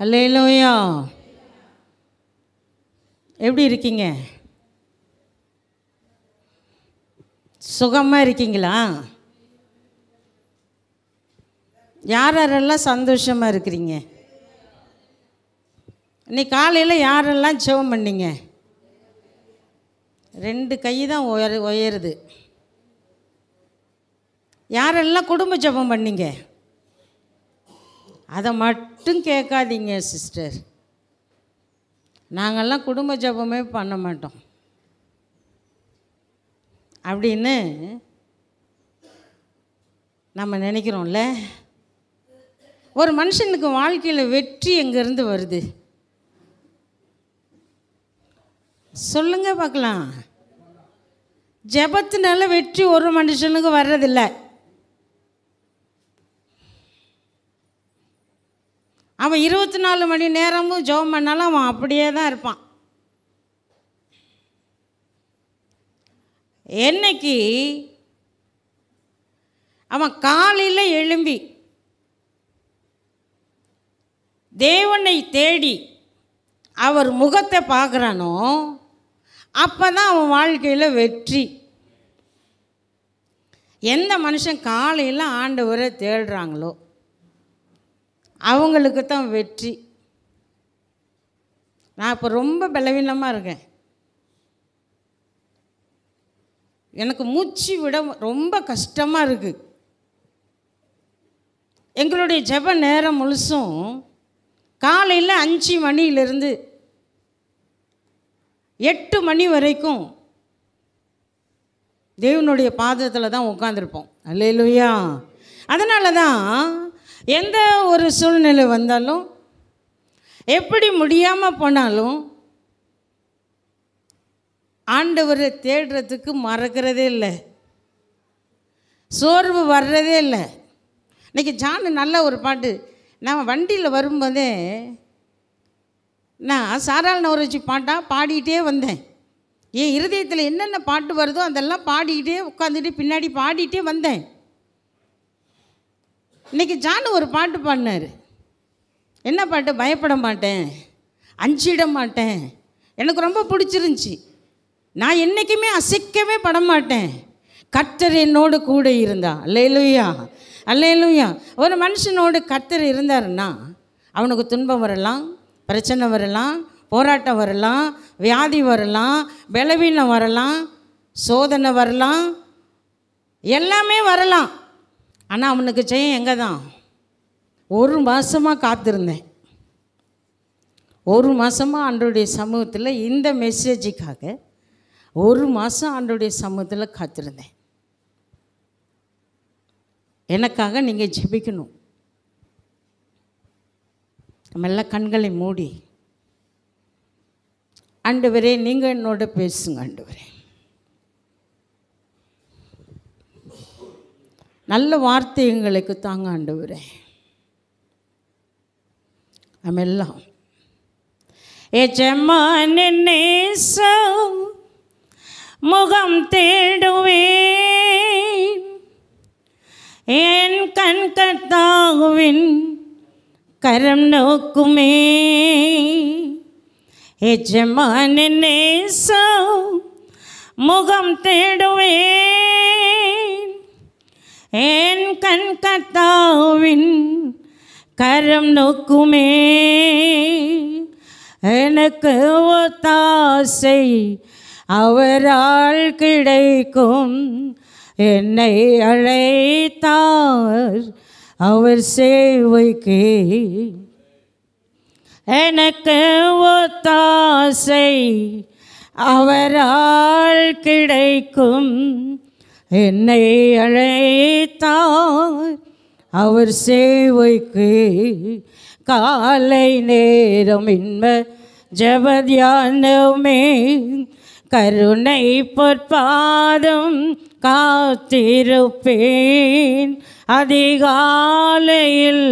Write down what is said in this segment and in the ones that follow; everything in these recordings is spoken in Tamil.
அல்லேலூயா. எப்படி இருக்கீங்க? சுகமாக இருக்கீங்களா? யார் யாரெல்லாம் சந்தோஷமாக இருக்கிறீங்க? இன்னைக்கு காலையில் யாரெல்லாம் ஜெபம் பண்ணீங்க? 2 கை தான் உயருது. யாரெல்லாம் குடும்ப ஜெபம் பண்ணீங்க? அதை மட்டும் கேட்காதீங்க சிஸ்டர். நாங்கள்லாம் குடும்ப ஜெபமே பண்ண மாட்டோம் அப்படின்னு நம்ம நினைக்கிறோம்ல. ஒரு மனுஷனுக்கு வாழ்க்கையில் வெற்றி எங்கேருந்து வருது சொல்லுங்க பார்க்கலாம். ஜெபத்தினால வெற்றி ஒரு மனுஷனுக்கு வர்றதில்லை. அவன் 24 மணி நேரமும் ஜெபம் பண்ணாலும் அவன் அப்படியே தான் இருப்பான். என்னைக்கு அவன் காலையில் எழும்பி தேவனை தேடி அவர் முகத்தை பார்க்குறானோ அப்போ தான் அவன் வாழ்க்கையில் வெற்றி. எந்த மனுஷன் காலையில் ஆண்டவரை தேடுறாங்களோ அவங்களுக்கு தான் வெற்றி. நான் இப்போ ரொம்ப பலவீனமாக இருக்கேன். எனக்கு மூச்சு விட ரொம்ப கஷ்டமாக இருக்குது. எங்களுடைய ஜெப நேரம் முழுசும் காலையில் 5 மணியிலிருந்து 8 மணி வரைக்கும் தேவனுடைய பாதத்தில் தான் உட்காந்துருப்போம். அல்லேலூயா. அதனால தான் எந்த ஒரு சூழ்நிலை வந்தாலும் எப்படி முடியாமல் போனாலும் ஆண்டவரை தேடுறதுக்கு மறக்கிறதே இல்லை, சோர்வு வர்றதே இல்லை. இன்றைக்கி ஜானு நல்ல ஒரு பாட்டு. நான் வண்டியில் வரும்போதே நான் சாராள் நவரட்சி பாட்டாக பாடிக்கிட்டே வந்தேன். என் இருதயத்தில் என்னென்ன பாட்டு வருதோ அதெல்லாம் பாடிக்கிட்டே உட்காந்துட்டு பின்னாடி பாடிக்கிட்டே வந்தேன். இன்றைக்கி ஜானு ஒரு பாட்டு பாடினார். என்ன பாட்டு? பயப்பட மாட்டேன், அஞ்சிட மாட்டேன். எனக்கு ரொம்ப பிடிச்சிருந்துச்சி. நான் என்றைக்குமே அசைக்கவே பட மாட்டேன், கர்த்தர் என்னோடு கூட இருந்தா. அல்லேலூயா, அல்லேலூயா. ஒரு மனுஷனோடு கர்த்தர் இருந்தாருன்னா அவனுக்கு துன்பம் வரலாம், பிரச்சனை வரலாம், போராட்டம் வரலாம், வியாதி வரலாம், பலவீனம் வரலாம், சோதனை வரலாம், எல்லாமே வரலாம். ஆனால் அவனுக்கு ஜெயம் எங்கே தான்? 1 மாதமாக காத்திருந்தேன். 1 மாதமாக ஆண்டவருடைய சமூகத்தில் இந்த மெசேஜுக்காக 1 மாதம் ஆண்டவருடைய சமூகத்தில் காத்திருந்தேன். எனக்காக நீங்கள் ஜெபிக்கணும். நம்ம எல்லாம் கண்களை மூடி, ஆண்டவரே நீங்கள் என்னோட பேசுங்க. ஆண்டவரே, நல்ல வார்த்தை எங்களுக்கு தாங்க. ஆண்டவரே, நம்ம எல்லாம் எஜமான நேசம் முகம் தேடுவேன், என் கண் கர்த்தாவின் கரம் நோக்குமே. எஜமான நேசம் முகம் தேடுவேன், என் கண் கர்த்தாவின் கரம் நோக்குமே. எனக்கு ஒத்தாசை அவரால் கிடைக்கும், என்னை அழைத்தார் அவர் சேவைக்கு. எனக்கு ஒத்தாசை அவரால் கிடைக்கும், என்னை அழைத்தார் அவர் சேவைக்கு. காலை நேரம் இன்ப ஜெபத்தியானமே, கருணை பொற்பாதம் காத்திருப்பேன். அதிகாலையில்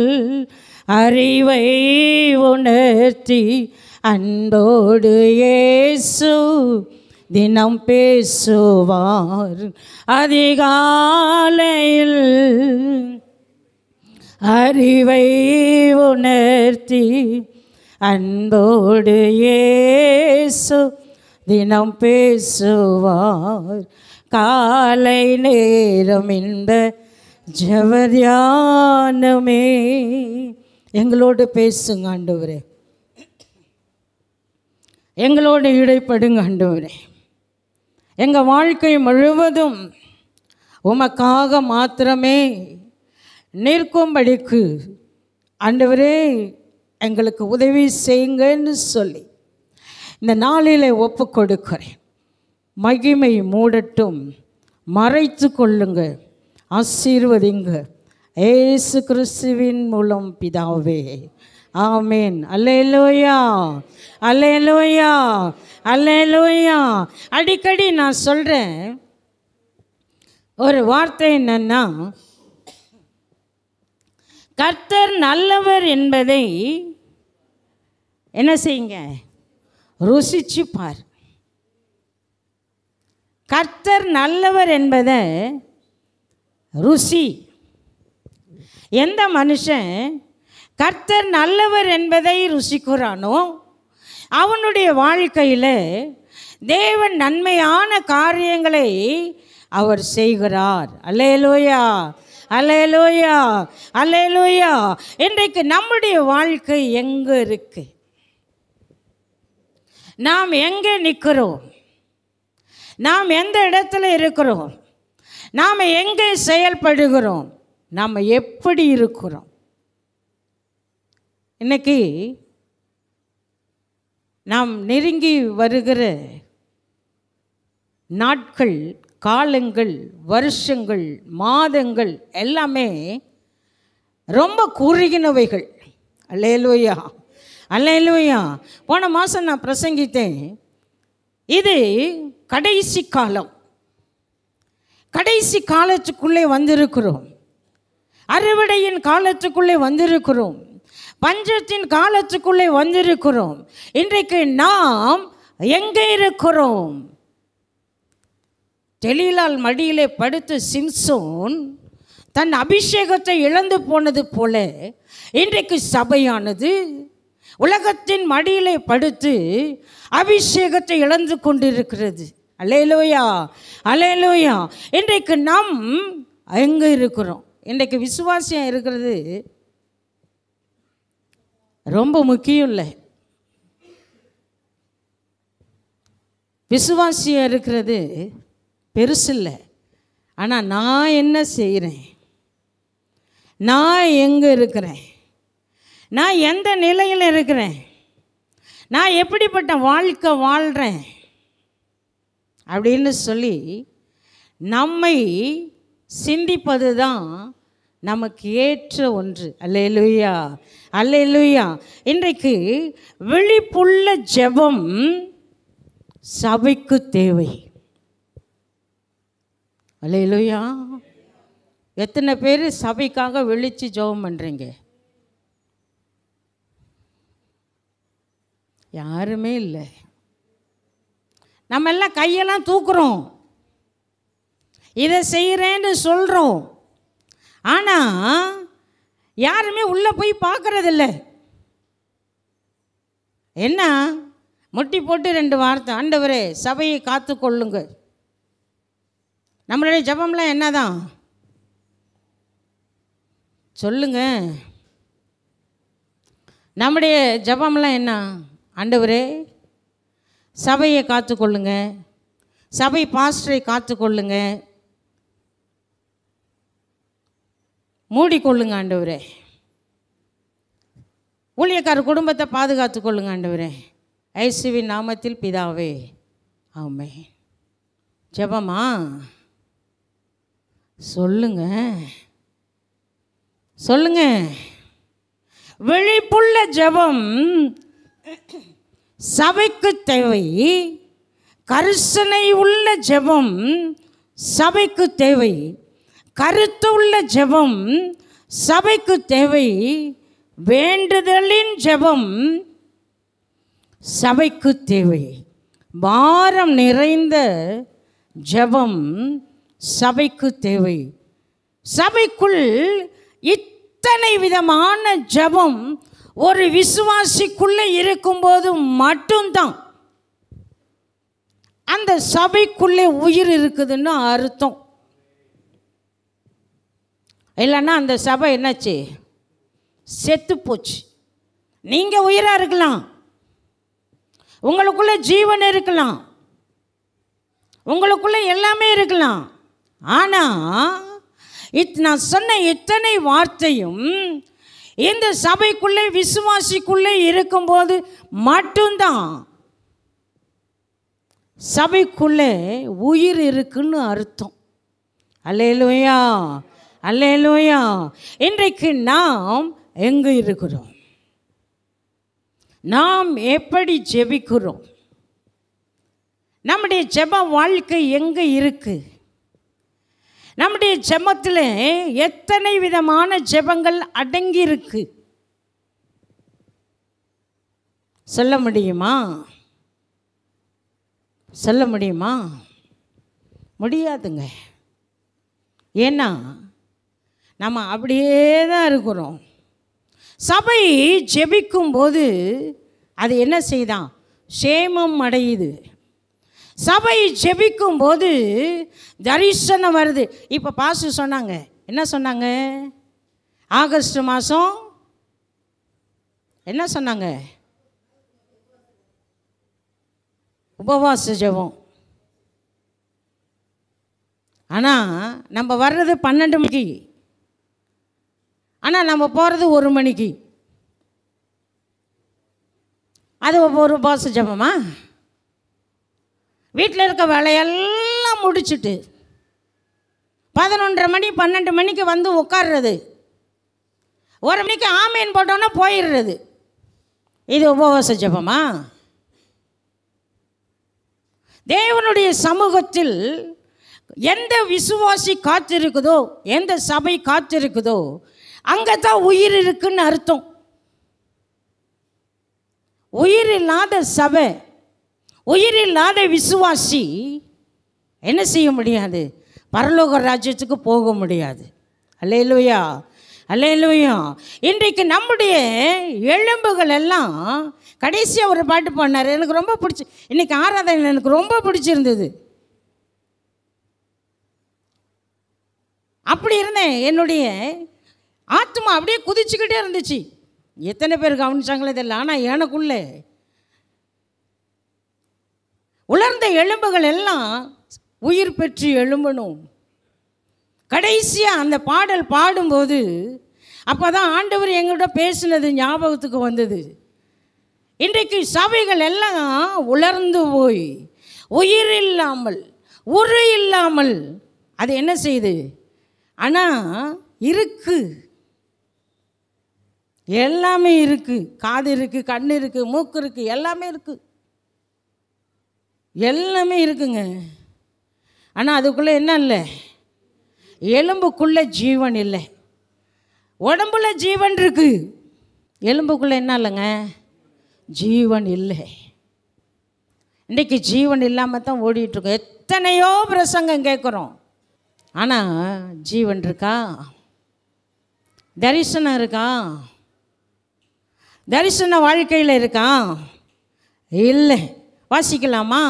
அறிவை உணர்த்தி அன்போடு இயேசு தினம் பேசுவார். அதிகாலையில் அறிவை உணர்த்தி அன்போடு இயேசு தினம் பேசுவார். காலை நேரம் இந்த ஜெபத்தியானமே. எங்களோடு பேசுங்க ஆண்டவரே, எங்களோடு இடைப்படுங்க ஆண்டவரே. எங்கள் வாழ்க்கை முழுவதும் உமக்காக மாத்திரமே நிற்கும்படிக்கு ஆண்டவரே எங்களுக்கு உதவி செய்யுங்கன்னு சொல்லி இந்த நாளில் ஒப்பு கொடுக்கிறேன். மகிமை மூடட்டும், மறைத்து கொள்ளுங்க, ஆசீர்வதிங்க. இயேசு கிறிஸ்துவின் மூலம் பிதாவே, ஆமேன். அல்லேலூயா, அல்லேலூயா, அல்லேலூயா. அடிக்கடி நான் சொல்கிறேன் ஒரு வார்த்தை என்னன்னா, கர்த்தர் நல்லவர் என்பதை என்ன செய்யுங்க, ருசிச்சு பார். கர்த்தர் நல்லவர் என்பதை ருசி. எந்த மனுஷன் கர்த்தர் நல்லவர் என்பதை ருசிக்கிறானோ அவனுடைய வாழ்க்கையில் தேவன் நன்மையான காரியங்களை அவர் செய்கிறார். அல்லேலூயா, அல்லேலூயா, அல்லேலூயா. இன்றைக்கு நம்முடைய வாழ்க்கை எங்கே இருக்கு? நாம் எங்கே நிற்கிறோம்? நாம் எந்த இடத்துல இருக்கிறோம்? நாம் எங்கே செயல்படுகிறோம்? நாம் எப்படி இருக்கிறோம்? இன்னைக்கு நாம் நெருங்கி வருகிற நாட்கள், காலங்கள், வருஷங்கள், மாதங்கள் எல்லாமே ரொம்ப குறுகினவைகள். அல்லேலூயா, அல்லேலூயா. போன மாதம் நான் பிரசங்கித்தேன், இது கடைசி காலம். கடைசி காலத்துக்குள்ளே வந்திருக்கிறோம். அறுவடையின் காலத்துக்குள்ளே வந்திருக்கிறோம். பஞ்சத்தின் காலத்துக்குள்ளே வந்திருக்கிறோம். இன்றைக்கு நாம் எங்கே இருக்கிறோம்? தெலீலாள் மடியிலே படுத்து சிம்சோன் தன் அபிஷேகத்தை இழந்து போனது போல இன்றைக்கு சபையானது உலகத்தின் மடியிலே படுத்து அபிஷேகத்தை இழந்து கொண்டிருக்கிறது. அல்லேலூயா, அல்லேலூயா. இன்றைக்கு நாம் எங்கே இருக்கிறோம்? இன்றைக்கு விசுவாசியாக இருக்கிறது ரொம்ப முக்கியம் இல்லை. விசுவாசியாக இருக்கிறது பெருசு இல்லை. ஆனால் நான் என்ன செய்கிறேன்? நான் எங்கே இருக்கிறேன்? நான் எந்த நிலையில் இருக்கிறேன்? நான் எப்படிப்பட்ட வாழ்க்கை வாழ்கிறேன் அப்படின்னு சொல்லி நம்மை சிந்திப்பது தான் நமக்கு ஏற்ற ஒன்று. அல்லேலூயா, அல்லேலூயா. இன்றைக்கு விழிப்புள்ள ஜெபம் சபைக்கு தேவை. அல்லேலூயா. எத்தனை பேர் சபைக்காக விழித்து ஜெபம் பண்ணுறீங்க? யாருமே இல்லை. நம்ம எல்லாம் கையெல்லாம் தூக்குறோம், இதை செய்கிறேன்னு சொல்கிறோம். ஆனால் யாருமே உள்ளே போய் பார்க்குறதில்ல. என்ன முட்டி போட்டு 2 வார்த்தை, ஆண்டவரே சபையை காத்து கொள்ளுங்க. நம்மளுடைய ஜெபம்லாம் என்னதான் சொல்லுங்க? நம்முடைய ஜெபம்லாம் என்ன? ஆண்டவரே சபையை காத்துக்கொள்ளுங்க, சபை பாஸ்டரை காத்துக்கொள்ளுங்க, மூடிக்கொள்ளுங்க ஆண்டவரே, ஊழியக்கார குடும்பத்தை பாதுகாத்து கொள்ளுங்க ஆண்டவரே, இயேசுவின் நாமத்தில் பிதாவே, ஆமென். ஜெபமா? சொல்லுங்க, சொல்லுங்க. விழிப்புள்ள ஜெபம் சபைக்கு தேவை. கரிசனை உள்ள ஜெபம் சபைக்கு தேவை. கருத்து உள்ள ஜெபம் சபைக்கு தேவை. வேண்டுதலின் ஜெபம் சபைக்கு தேவை. பாரம் நிறைந்த ஜெபம் சபைக்கு தேவை. சபைக்குள் இத்தனை விதமான ஜெபம் ஒரு விசுவாசிக்குள்ளே இருக்கும்போது மட்டும்தான் அந்த சபைக்குள்ளே உயிர் இருக்குதுன்னு அர்த்தம். இல்லைன்னா அந்த சபை என்னாச்சு? செத்து போச்சு. நீங்கள் உயிராக இருக்கலாம், உங்களுக்குள்ளே ஜீவன் இருக்கலாம், உங்களுக்குள்ளே எல்லாமே இருக்கலாம். ஆனால் நான் சொன்ன இத்தனை வார்த்தையும் இந்த சபைக்குள்ளே விசுவாசிக்குள்ளே இருக்கும்போது மட்டும்தான் சபைக்குள்ளே உயிர் இருக்குன்னு அர்த்தம். அல்லேலூயா, அல்லேலூயா. இன்றைக்கு நாம் எங்கே இருக்கிறோம்? நாம் எப்படி ஜெபிக்கிறோம்? நம்முடைய ஜெப வாழ்க்கை எங்கே இருக்கு? நம்முடைய ஜெபத்தில் எத்தனை விதமான ஜெபங்கள் அடங்கி இருக்கு? சொல்ல முடியுமா? சொல்ல முடியுமா? முடியாதுங்க. ஏன்னா நம்ம அப்படியே தான் இருக்கிறோம். சபை ஜெபிக்கும்போது அது என்ன செய்தான்? சேமம் அடையுது. சபை ஜெபிக்கும்போது தரிசனம் வருது. இப்போ பாஸ்டர் சொன்னாங்க, என்ன சொன்னாங்க? ஆகஸ்ட் மாதம் என்ன சொன்னாங்க? உபவாச ஜெபம். ஆனால் நம்ம வர்றது 12 மணிக்கு, ஆனால் நம்ம போகிறது 1 மணிக்கு. அது ஒரு உபவாச ஜெபமா? வீட்டில் இருக்க வேலையெல்லாம் முடிச்சுட்டு 11:30 மணி 12 மணிக்கு வந்து உட்கார்றது, 1 மணிக்கு ஆமீன் போட்டோன்னா போயிடுறது. இது உபவாச ஜெபமா? தேவனுடைய சமூகத்தில் எந்த விசுவாசி காத்திருக்குதோ, எந்த சபை காத்திருக்குதோ, அங்கே தான் உயிர் இருக்குன்னு அர்த்தம். உயிர் இல்லாத சபை, உயிர் இல்லாத விசுவாசி என்ன செய்ய முடியாது? பரலோக ராஜ்யத்துக்கு போக முடியாது. அல்லேலூயா, அல்லேலூயா. இன்றைக்கு நம்முடைய எலும்புகள் எல்லாம், கடைசியாக ஒரு பாட்டு பாடினார், எனக்கு ரொம்ப பிடிச்சி. இன்றைக்கி ஆராதனை எனக்கு ரொம்ப பிடிச்சிருந்தது. அப்படி இருந்தேன், என்னுடைய ஆத்மா அப்படியே குதிச்சுக்கிட்டே இருந்துச்சு. எத்தனை பேர் கவனிச்சாங்களே தெரியல, ஆனால் எனக்குள்ளே உலர்ந்த எலும்புகள் எல்லாம் உயிர் பெற்று எழும்பணும். கடைசியாக அந்த பாடல் பாடும்போது அப்போ தான் ஆண்டவர் எங்கள்கிட்ட பேசினது ஞாபகத்துக்கு வந்தது. இன்றைக்கு சபைகள் எல்லாம் உலர்ந்து போய் உயிர் இல்லாமல், உரு இல்லாமல், அது என்ன செய்யுது? ஆனால் இருக்கு, எல்லாமே இருக்குது. காது இருக்குது, கண் இருக்குது, மூக்கு இருக்குது, எல்லாமே இருக்குது, எல்லாமே இருக்குங்க. ஆனால் அதுக்குள்ளே என்ன இல்லை? எலும்புக்குள்ளே ஜீவன் இல்லை. உடம்புல ஜீவன் இருக்குது, எலும்புக்குள்ளே என்ன இல்லைங்க? ஜீவன் இல்லை. இன்றைக்கி ஜீவன் இல்லாமல் தான் ஓடிட்டுருக்கோம். எத்தனையோ பிரசங்கம் கேட்குறோம், ஆனால் ஜீவன் இருக்கா? தரிசனம் இருக்கா? தரிசன வாழ்க்கையில் இருக்கா? இல்லை. வாசிக்கலாமா?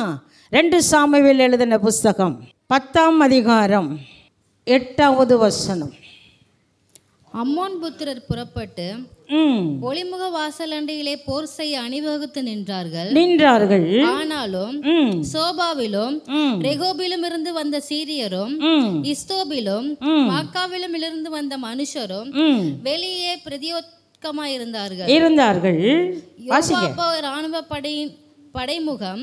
2 சாமுவேல் எழுதின புஸ்தகம் 10ஆம் அதிகாரம் 8வது வசனம். அம்மோன் புத்திரர் புறப்பட்டு ஒளிமுக வாசலண்டையிலே போர் செய்ய அணிவகுத்து நின்றார்கள். ஆனாலும் சோபாவிலும் ரெகோபிலும் இருந்து வந்த சீரியரும் இஸ்தோபிலும் மாக்காவிலும் இருந்து வந்த மனுஷரும் வெளியே பிரதியோத்கமாயிருந்தார்கள். இராணுவ படைமுகம்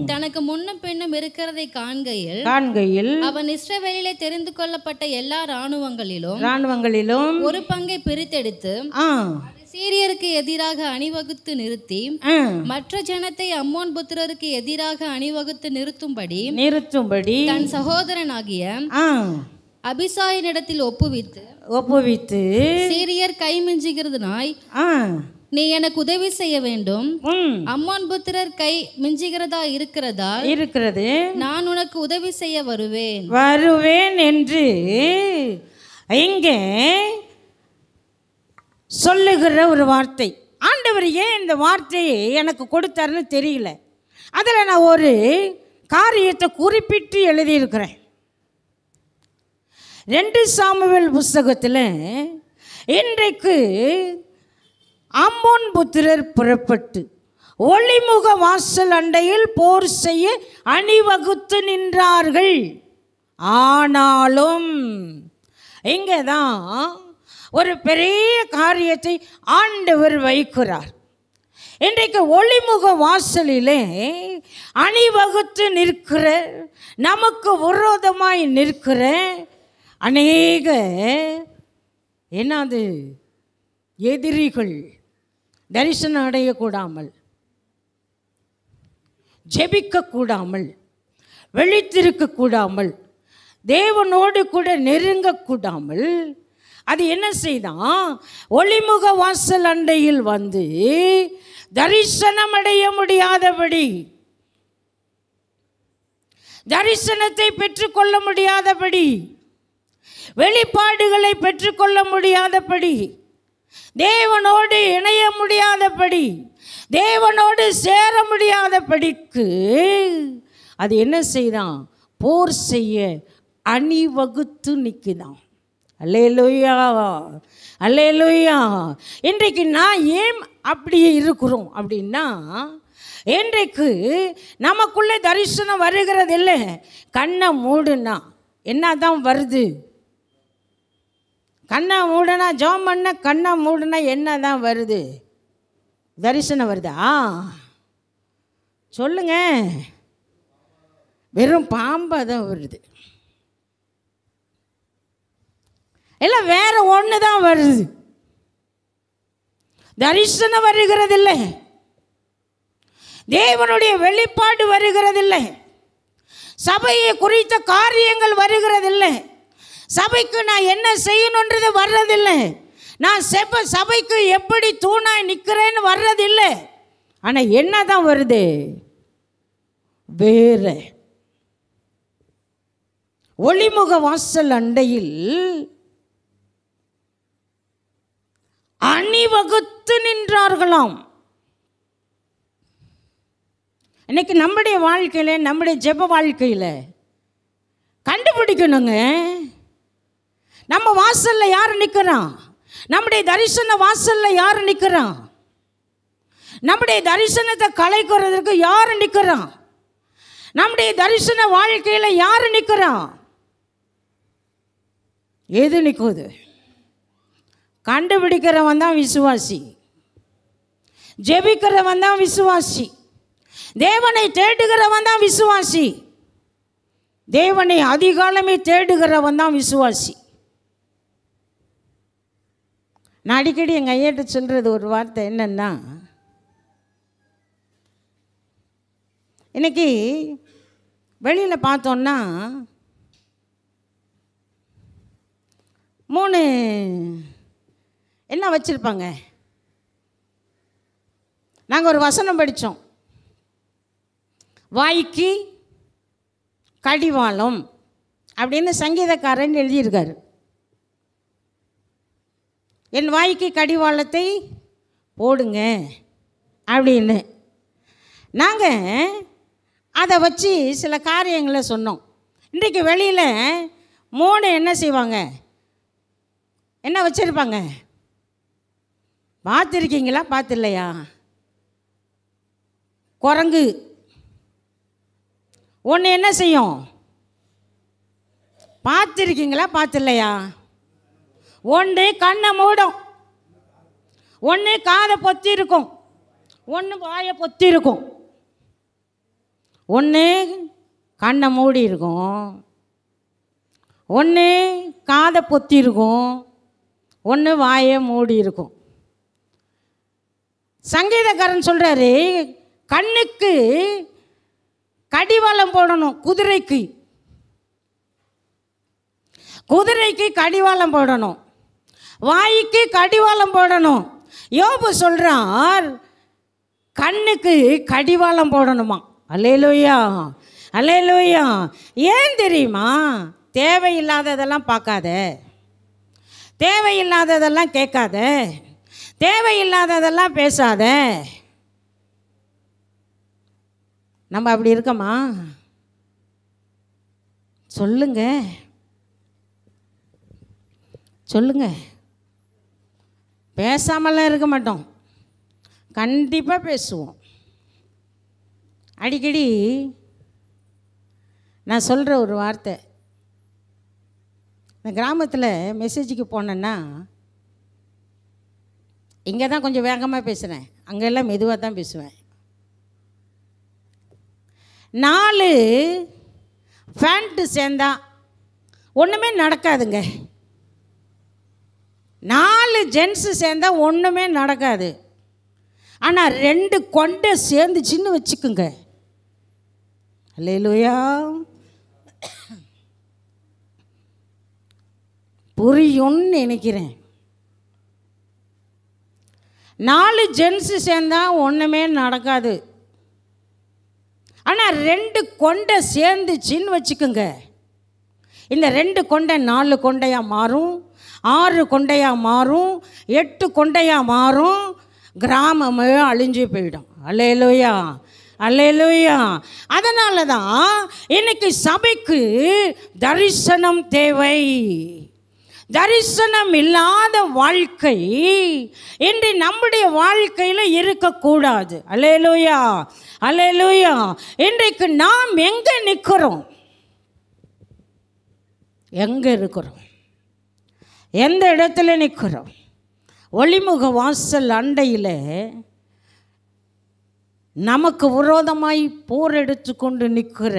தனக்கு முன்னும் பின்னும் இருக்கிறதை காண்கையில் அவன் இஸ்ரவேலிலே தெரிந்து கொள்ளப்பட்ட எல்லா இராணுவங்களிலும் ஒரு பங்கை பிரித்தெடுத்து சீரியருக்கு எதிராக அணிவகுத்து நிறுத்தி மற்ற ஜனத்தை அம்மோன் புத்திரருக்கு எதிராக அணிவகுத்து நிறுத்தும்படி தன் சகோதரனாகிய அபிசாயினிடத்தில் ஒப்புவித்து சீரியர் கை மிஞ்சுகிறதுனாய் நீ எனக்கு உதவி செய்ய வேண்டும். அம்மோன் புத்திரர் கை மிஞ்சுகிறதா இருக்கிறது, நான் உனக்கு உதவி செய்ய வருவேன் என்று இங்கே சொல்லுகிற ஒரு வார்த்தை. ஆண்டவர் ஏன் இந்த வார்த்தையை எனக்கு கொடுத்தாருன்னு தெரியல. அதில் நான் ஒரு காரியத்தை குறிப்பிட்டு எழுதியிருக்கிறேன். 2 சாமுவேல் புஸ்தகத்தில் இன்றைக்கு அம்மோன் புத்திரர் புறப்பட்டு ஒளிமுக வாசல் அண்டையில் போர் செய்ய அணிவகுத்து நின்றார்கள். ஆனாலும் இங்கே தான் ஒரு பெரிய காரியத்தை ஆண்டவர் வைக்கிறார். இன்றைக்கு ஒளிமுக வாசலிலே அணிவகுத்து நிற்கிற, நமக்கு விரோதமாய் நிற்கிற அநேக என்னது எதிரிகள் தரிசனம் அடையக்கூடாமல், ஜெபிக்கக்கூடாமல், விழித்திருக்கக்கூடாமல், தேவனோடு கூட நெருங்கக்கூடாமல், அது என்ன செய்தான், ஒளிமுக வாசல் அண்டையில் வந்து தரிசனம் அடைய முடியாதபடி, தரிசனத்தை பெற்றுக்கொள்ள முடியாதபடி, வெளிப்பாடுகளை பெற்றுக்கொள்ள முடியாதபடி, தேவனோடு இணைய முடியாதபடி, தேவனோடு சேர முடியாதபடிக்கு அது என்ன செய்தான், போர் செய்ய அணிவகுத்து நிற்குதான். அல்லேலூயா, அல்லேலூயா. இன்றைக்கு நான் ஏன் அப்படியே இருக்கிறோம் அப்படின்னா, இன்றைக்கு நமக்குள்ளே தரிசனம் வருகிறது இல்லை. கண்ணை மூடுனா என்ன தான் வருது? கண்ணை மூடுனா, ஜெபம் பண்ண கண்ணை மூடுனா என்ன தான் வருது? தரிசனம் வருதா? சொல்லுங்க. வெறும் பாம்பாக தான் வருது. இல்லை வேற ஒன்று தான் வருது. தரிசனம் வருகிறதில்லை, தேவனுடைய வெளிப்பாடு வருகிறதில்லை, சபையை குறித்த காரியங்கள் வருகிறதில்லை, சபைக்கு நான் என்ன செய்யணுன்றது வர்றதில்லை, நான் சபைக்கு எப்படி தூணாய் நிற்கிறேன்னு வர்றதில்லை. ஆனால் என்ன தான் வருது? வேற. ஒளிமுக வாசல் அண்டையில் அணிவகுத்து நின்றார்களாம். இன்னைக்கு நம்முடைய வாழ்க்கையில், நம்முடைய ஜெப வாழ்க்கையில் கண்டுபிடிக்கணுங்க, நம்ம வாசல்ல யார் நிற்கிறான்? நம்முடைய தரிசன வாசல்ல யார் நிற்கிறான்? நம்முடைய தரிசனத்தை கலைக்கிறதுக்கு யார் நிற்கிறான்? நம்முடைய தரிசன வாழ்க்கையில் யார் நிற்கிறான்? எது நிற்குது? கண்டுபிடிக்கிறவன் தான் விசுவாசி, ஜெபிக்கிறவன் தான் விசுவாசி, தேவனை தேடுகிறவன் தான் விசுவாசி, தேவனை அதிகாலமே தேடுகிறவன் தான் விசுவாசி. நான் அடிக்கடி எங்கள் ஐயாட்ட சொல்கிறது ஒரு வார்த்தை என்னன்னா, இன்னைக்கு வெளியில் பார்த்தோன்னா 3 என்ன வச்சுருப்பாங்க. நாங்கள் ஒரு வசனம் படித்தோம், வாய்க்கு கடிவாளம் அப்படின்னு சங்கீதக்காரன் எழுதியிருக்காரு. என் வாய்க்கு கடிவாளத்தை போடுங்க அப்படின்னு. நாங்கள் அதை வச்சு சில காரியங்களை சொன்னோம். இன்றைக்கு வெளியில் 3 என்ன செய்வாங்க, என்ன வச்சுருப்பாங்க? பார்த்துருக்கீங்களா? பார்த்துல்லையா? குரங்கு ஒன்று என்ன செய்யும்? பார்த்துருக்கீங்களா? பார்த்துல்லையா? ஒன்று கண்ணை மூடும், ஒன்று காதை பொத்தி இருக்கும், ஒன்று வாயை பொத்தி இருக்கும். ஒன்று கண்ணை மூடி இருக்கும், ஒன்று காதை பொத்தி இருக்கும், ஒன்று வாயை மூடி இருக்கும். சங்கீதக்காரன் சொல்கிறாரு, கண்ணுக்கு கடிவாளம் போடணும், குதிரைக்கு கடிவாளம் போடணும், வாய்க்கு கடிவாளம் போடணும். யோபு சொல்கிறார், கண்ணுக்கு கடிவாளம் போடணுமா. அல்லேலூயா, அல்லேலூயா. ஏன் தெரியுமா? தேவையில்லாததெல்லாம் பார்க்காத, தேவையில்லாததெல்லாம் கேட்காத, தேவையில்லாததெல்லாம் பேசாத. நம்ம அப்படி இருக்கோமா? சொல்லுங்க சொல்லுங்க. பேசாமலாம் இருக்க மாட்டோம், கண்டிப்பாக பேசுவோம். அடிக்கடி நான் சொல்கிற ஒரு வார்த்தை, இந்த கிராமத்தில் மெசேஜுக்கு போனேன்னா இங்கே தான் கொஞ்சம் வேகமாக பேசுகிறேன், அங்கெல்லாம் மெதுவாக தான் பேசுவேன். 4 ஃபேண்ட்டு சேர்ந்தா ஒன்றுமே நடக்காதுங்க. 4 ஜென்ஸு சேர்ந்தா ஒன்றுமே நடக்காது. ஆனால் 2 கொண்டை சேர்ந்துச்சின்னு வச்சுக்குங்க, அல்லேலூயா, புரியும்னு நினைக்கிறேன். 4 ஜென்ஸு சேர்ந்தா ஒன்றுமே நடக்காது. ஆனால் 2 கொண்டை சேர்ந்துச்சின்னு வச்சுக்கோங்க, இந்த 2 கொண்டை 4 கொண்டையாக மாறும், 6 கொண்டையாக மாறும், 8 கொண்டையாக மாறும், கிராமமே அழிஞ்சு போயிடும். அல்லேலூயா அல்லேலூயா. அதனால தான் இன்னைக்கு சபைக்கு தரிசனம் தேவை. தரிசனம் இல்லாத வாழ்க்கை இன்று நம்முடைய வாழ்க்கையில் இருக்கக்கூடாது. அல்லேலூயா அல்லேலூயா. இன்றைக்கு நாம் எங்கே நிற்கிறோம், எங்கே இருக்கிறோம், எந்த இடத்துல நிற்கிறோம்? ஒளிமுக வாசல் அண்டையில் நமக்கு விரோதமாய் போர் எடுத்து கொண்டு நிற்கிற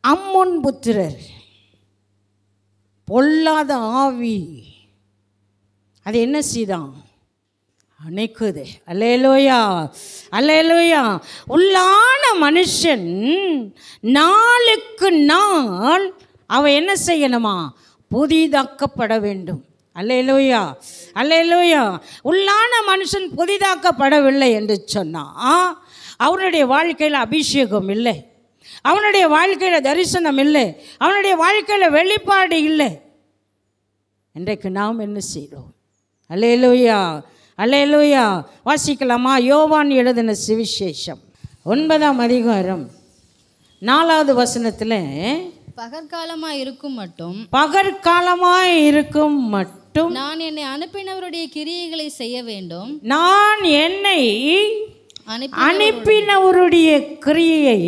அம்மோன் புத்திரர், பொல்லாத ஆவி, அது என்ன செய்தான்? நிற்குது. அல்லேலூயா அல்லேலூயா. உள்ளான மனுஷன் நாளுக்கு நாள் அவன் என்ன செய்யணுமா? புதிதாக்கப்பட வேண்டும். அல்லேலூயா அல்லேலூயா. உள்ளான மனுஷன் புதிதாக்கப்படவில்லை என்று சொன்னால் அவனுடைய வாழ்க்கையில் அபிஷேகம் இல்லை, அவனுடைய வாழ்க்கையில் தரிசனம் இல்லை, அவனுடைய வாழ்க்கையில் வெளிப்பாடு இல்லை. இன்றைக்கு நாம் என்ன செய்கிறோம்? அல்லேலூயா அல்லேலூயா. வாசிக்கலாமா? யோவான் எழுதின சுவிசேஷம் 9ஆம் அதிகாரம் 4வது வசனத்தில், பகற்காலமாய் இருக்கும் மட்டும், பகற்காலமாய் இருக்கும் மட்டும் நான் என்னை அனுப்பினவருடைய கிரியைகளை செய்ய வேண்டும், நான் என்னை அனுப்பினவருடைய கிரியை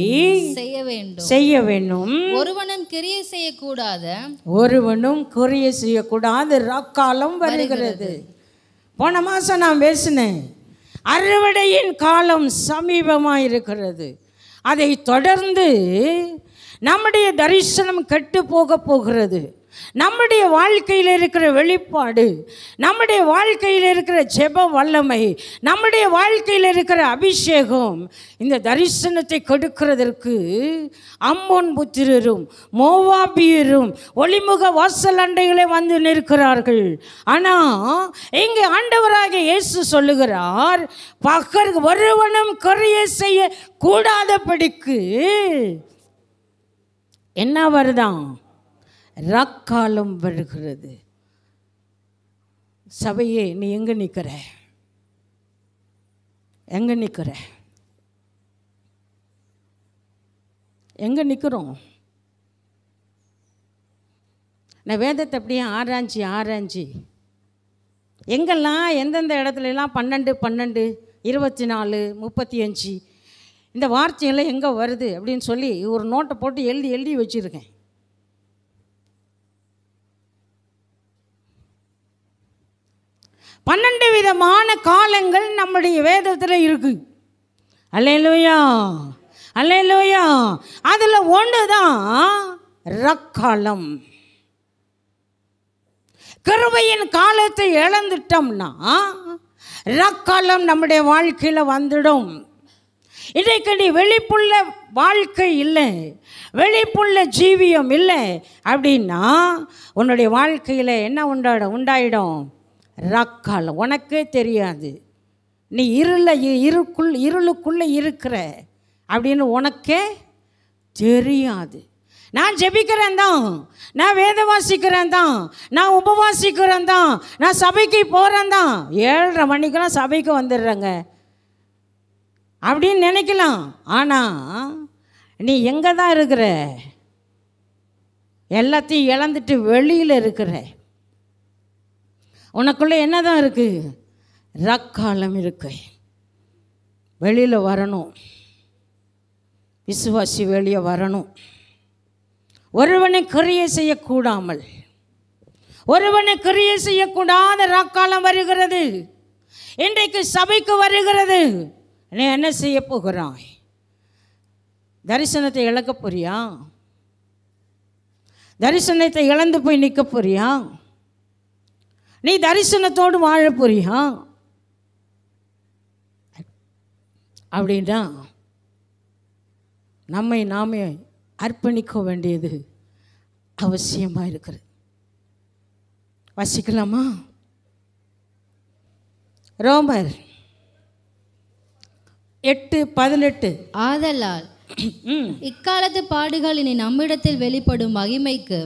செய்ய வேண்டும். ஒருவனும் கிரியை செய்யக்கூடாத, ஒருவனும் கிரியை செய்யக்கூடாது காலம் வருகிறது. போன மாதம் நான் பேசினேன், அறுவடையின் காலம் சமீபமாக இருக்கிறது. அதை தொடர்ந்து நம்முடைய தரிசனம் கெட்டு போகிறது. நம்முடைய வாழ்க்கையில் இருக்கிற வெளிப்பாடு, நம்முடைய வாழ்க்கையில் இருக்கிற ஜெப வல்லமை, நம்முடைய வாழ்க்கையில் இருக்கிற அபிஷேகம் இந்த தரிசனத்தை கொடுக்கிறதற்கு அம்மோன் புத்திரரும் மோவாபியரும் ஒளிமுக வாசல் அண்டைகளே வந்து நிற்கிறார்கள். ஆனால் இங்கே ஆண்டவராகிய இயேசு சொல்லுகிறார், ஒருவனும் கிரியை செய்ய கூடாதபடிக்கு என்ன வருதான்? ராக்காலம் வருகிறது. சபையே, நீ எங்கே நிற்கிற? எங்கே நிற்கிற? எங்கே நிற்கிறோம்? நான் வேதத்தை அப்படியே ஆராய்ச்சி எங்கெல்லாம் எந்தெந்த இடத்துலலாம் 12 12 24 35 இந்த வார்த்தையெல்லாம் எங்கே வருது அப்படின்னு சொல்லி ஒரு நோட்டை போட்டு எழுதி வச்சுருக்கேன். பன்னெண்டு விதமான காலங்கள் நம்முடைய வேதத்தில் இருக்கு. அல்லேலூயா அல்லேலூயா. அதில் ஒன்று தான் ரக்காலம். கிருபையின் காலத்தை இழந்துட்டோம்னா ரக்காலம் நம்முடைய வாழ்க்கையில் வந்துடும். இன்றைக்கு நீ வெளிப்புள்ள வாழ்க்கை இல்லை, வெளிப்புள்ள ஜீவியம் இல்லை அப்படின்னா உன்னுடைய வாழ்க்கையில் என்ன உண்டாயிடும்? ராக்காலம். உனக்கே தெரியாது, நீ இருளுக்குள்ளே இருக்கிற அப்படின்னு உனக்கே தெரியாது. நான் ஜெபிக்கிறேன் தான், நான் வேத வாசிக்கிறேன் தான், நான் உபவாசிக்கிறேன் தான், நான் சபைக்கு போகிறேன் தான், 7:30 மணிக்கெல்லாம் சபைக்கு வந்துடுறேங்க அப்படின்னு நினைக்கலாம். ஆனால் நீ எங்கே தான் இருக்கிற? எல்லாத்தையும் இழந்துட்டு வெளியில் இருக்கிற. உனக்குள்ளே என்ன தான் இருக்குது? ரக்காலம் இருக்கு. வெளியில் வரணும். விசுவாசி வெளியே வரணும். ஒருவனை கிரியை செய்யக்கூடாமல், ஒருவனை கிரியை செய்யக்கூடாத ராக்காலம் வருகிறது. இன்றைக்கு சபைக்கு வருகிறது. நீ என்ன செய்ய போகிறாய்? தரிசனத்தை இழக்க போறியா? தரிசனத்தை இழந்து போய் நிற்க போறியா? நீ தரிசனத்தோடு வாழ போறியா? அப்படின்னா நம்மை நாமே அர்ப்பணிக்க வேண்டியது அவசியமாக இருக்கிறது. வாசிக்கலாமா? ரோமர் 8:18. ஆதலால் இக்காலத்து பாடுகள் இனி நம்மிடத்தில் வெளிப்படும் மகிமைக்கு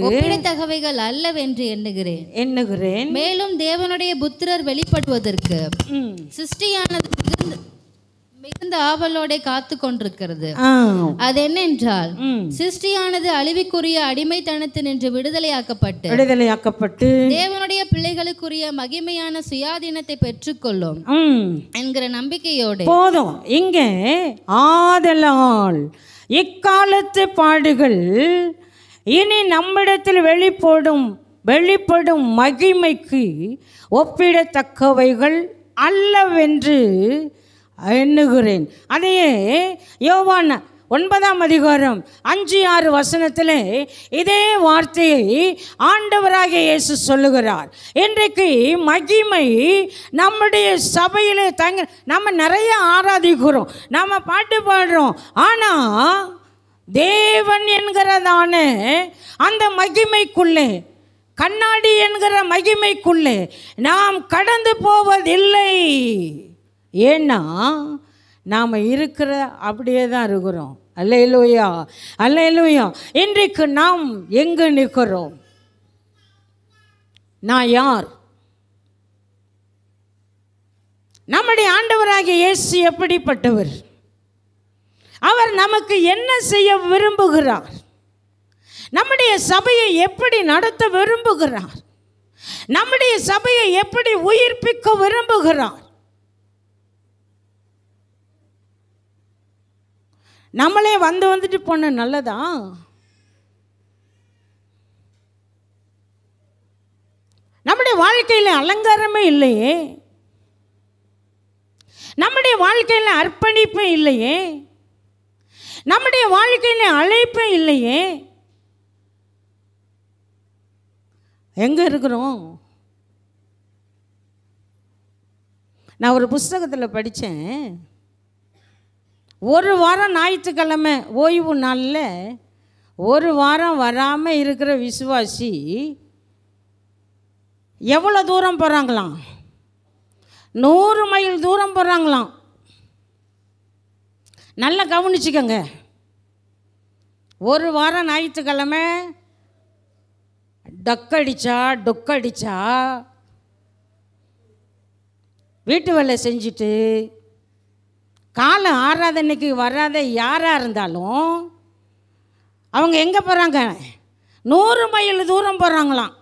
ஒப்பிடத்தக்கவைகள் அல்லவென்று எண்ணுகிறேன். மேலும் தேவனுடைய புத்திரர் வெளிப்படுவதற்கு சிருஷ்டியானது மிகுந்த ஆவலோட காத்து கொண்டிருக்கிறது. அது என்னென்றால், சிருஷ்டியானது அழிவுக்குரிய அடிமைத்தனத்தினின்று விடுதலையாக்கப்பட்டு தேவனுடைய பிள்ளைகளுக்குரிய மகிமையான சுயாதீனத்தை பெற்றுக்கொள்ளும் என்கிற நம்பிக்கையோடு போதும். இங்கே ஆதலால் இக்காலத்து பாடுகள் இனி நம்மிடத்தில் வெளிப்படும் மகிமைக்கு ஒப்பிடத்தக்கவைகள் அல்லவென்று எண்ணுகிறேன். அதையே யோவான் 9:5-6 இதே வார்த்தையை ஆண்டவராகிய இயேசு சொல்லுகிறார். இன்றைக்கு மகிமை நம்முடைய சபையிலே நம்ம நிறைய ஆராதிக்கிறோம், நம்ம பாட்டு பாடுறோம். ஆனால் தேவன் என்கிறதான அந்த மகிமைக்குள்ளே, கண்ணாடி என்கிற மகிமைக்குள்ளே நாம் கடந்து போவதில்லை. ஏன்னா நாம் இருக்கிற அப்படியே தான் இருக்கிறோம். அல்லேலூயா, அல்லேலூயா. இன்றைக்கு நாம் எங்கு நிற்கிறோம்? நான் யார்? நம்முடைய ஆண்டவராகிய இயேசு எப்படிப்பட்டவர்? அவர் நமக்கு என்ன செய்ய விரும்புகிறார்? நம்முடைய சபையை எப்படி நடத்த விரும்புகிறார்? நம்முடைய சபையை எப்படி உயிர்ப்பிக்க விரும்புகிறார்? நம்மளே வந்துட்டு போன நல்லதா? நம்முடைய வாழ்க்கையில் அலங்காரமே இல்லையே, நம்முடைய வாழ்க்கையில் அர்ப்பணிப்பு இல்லையே, நம்முடைய வாழ்க்கையில் அழைப்பு இல்லையே. எங்கே இருக்கிறோம்? நான் ஒரு புஸ்தகத்தில் படித்தேன். ஒரு வாரம் ஞாயிற்றுக்கிழமை ஓய்வு நாளில் ஒரு வாரம் வராமல் இருக்கிற விசுவாசி எவ்வளோ தூரம் போகிறாங்களாம்? 100 மைல் தூரம் போகிறாங்களாம். நல்லா கவனிச்சுக்கோங்க. ஒரு வாரம் ஞாயிற்றுக்கிழமை டொக்கடிச்சா வீட்டு வேலை செஞ்சுட்டு காலை ஆராதனைக்கு வராத யாராக இருந்தாலும் அவங்க எங்கே போகிறாங்க? 100 மைல் தூரம் போகிறாங்களாம்.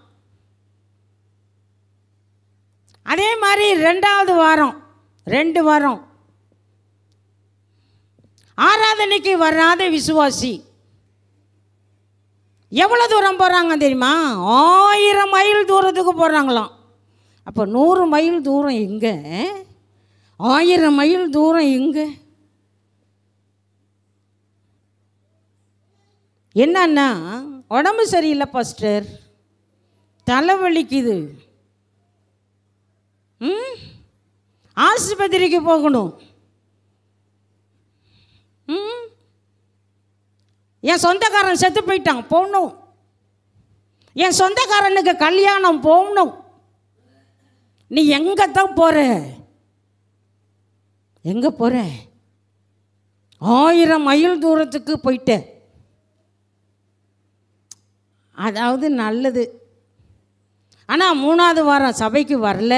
அதே மாதிரி 2வது வாரம் 2 வாரம் ஆராதனைக்கு வராத விசுவாசி எவ்வளோ தூரம் போகிறாங்க தெரியுமா? 1000 மைல் தூரத்துக்கு போகிறாங்களாம். அப்போ 100 மைல் தூரம் எங்கே? 1000 மைல் தூரம் எங்கே? என்னன்னா, உடம்பு சரியில்லை பாஸ்டர், தலைவலிக்குது, ஆஸ்பத்திரிக்கு போகணும், என் சொந்தக்காரன் செத்து போயிட்டான் போகணும், என் சொந்தக்காரனுக்கு கல்யாணம் போகணும். நீ எங்கே தான் போகிற? எங்கே போகிற? 1000 மைல் தூரத்துக்கு போயிட்ட. அதாவது நல்லது. ஆனால் 3வது வாரம் சபைக்கு வரல,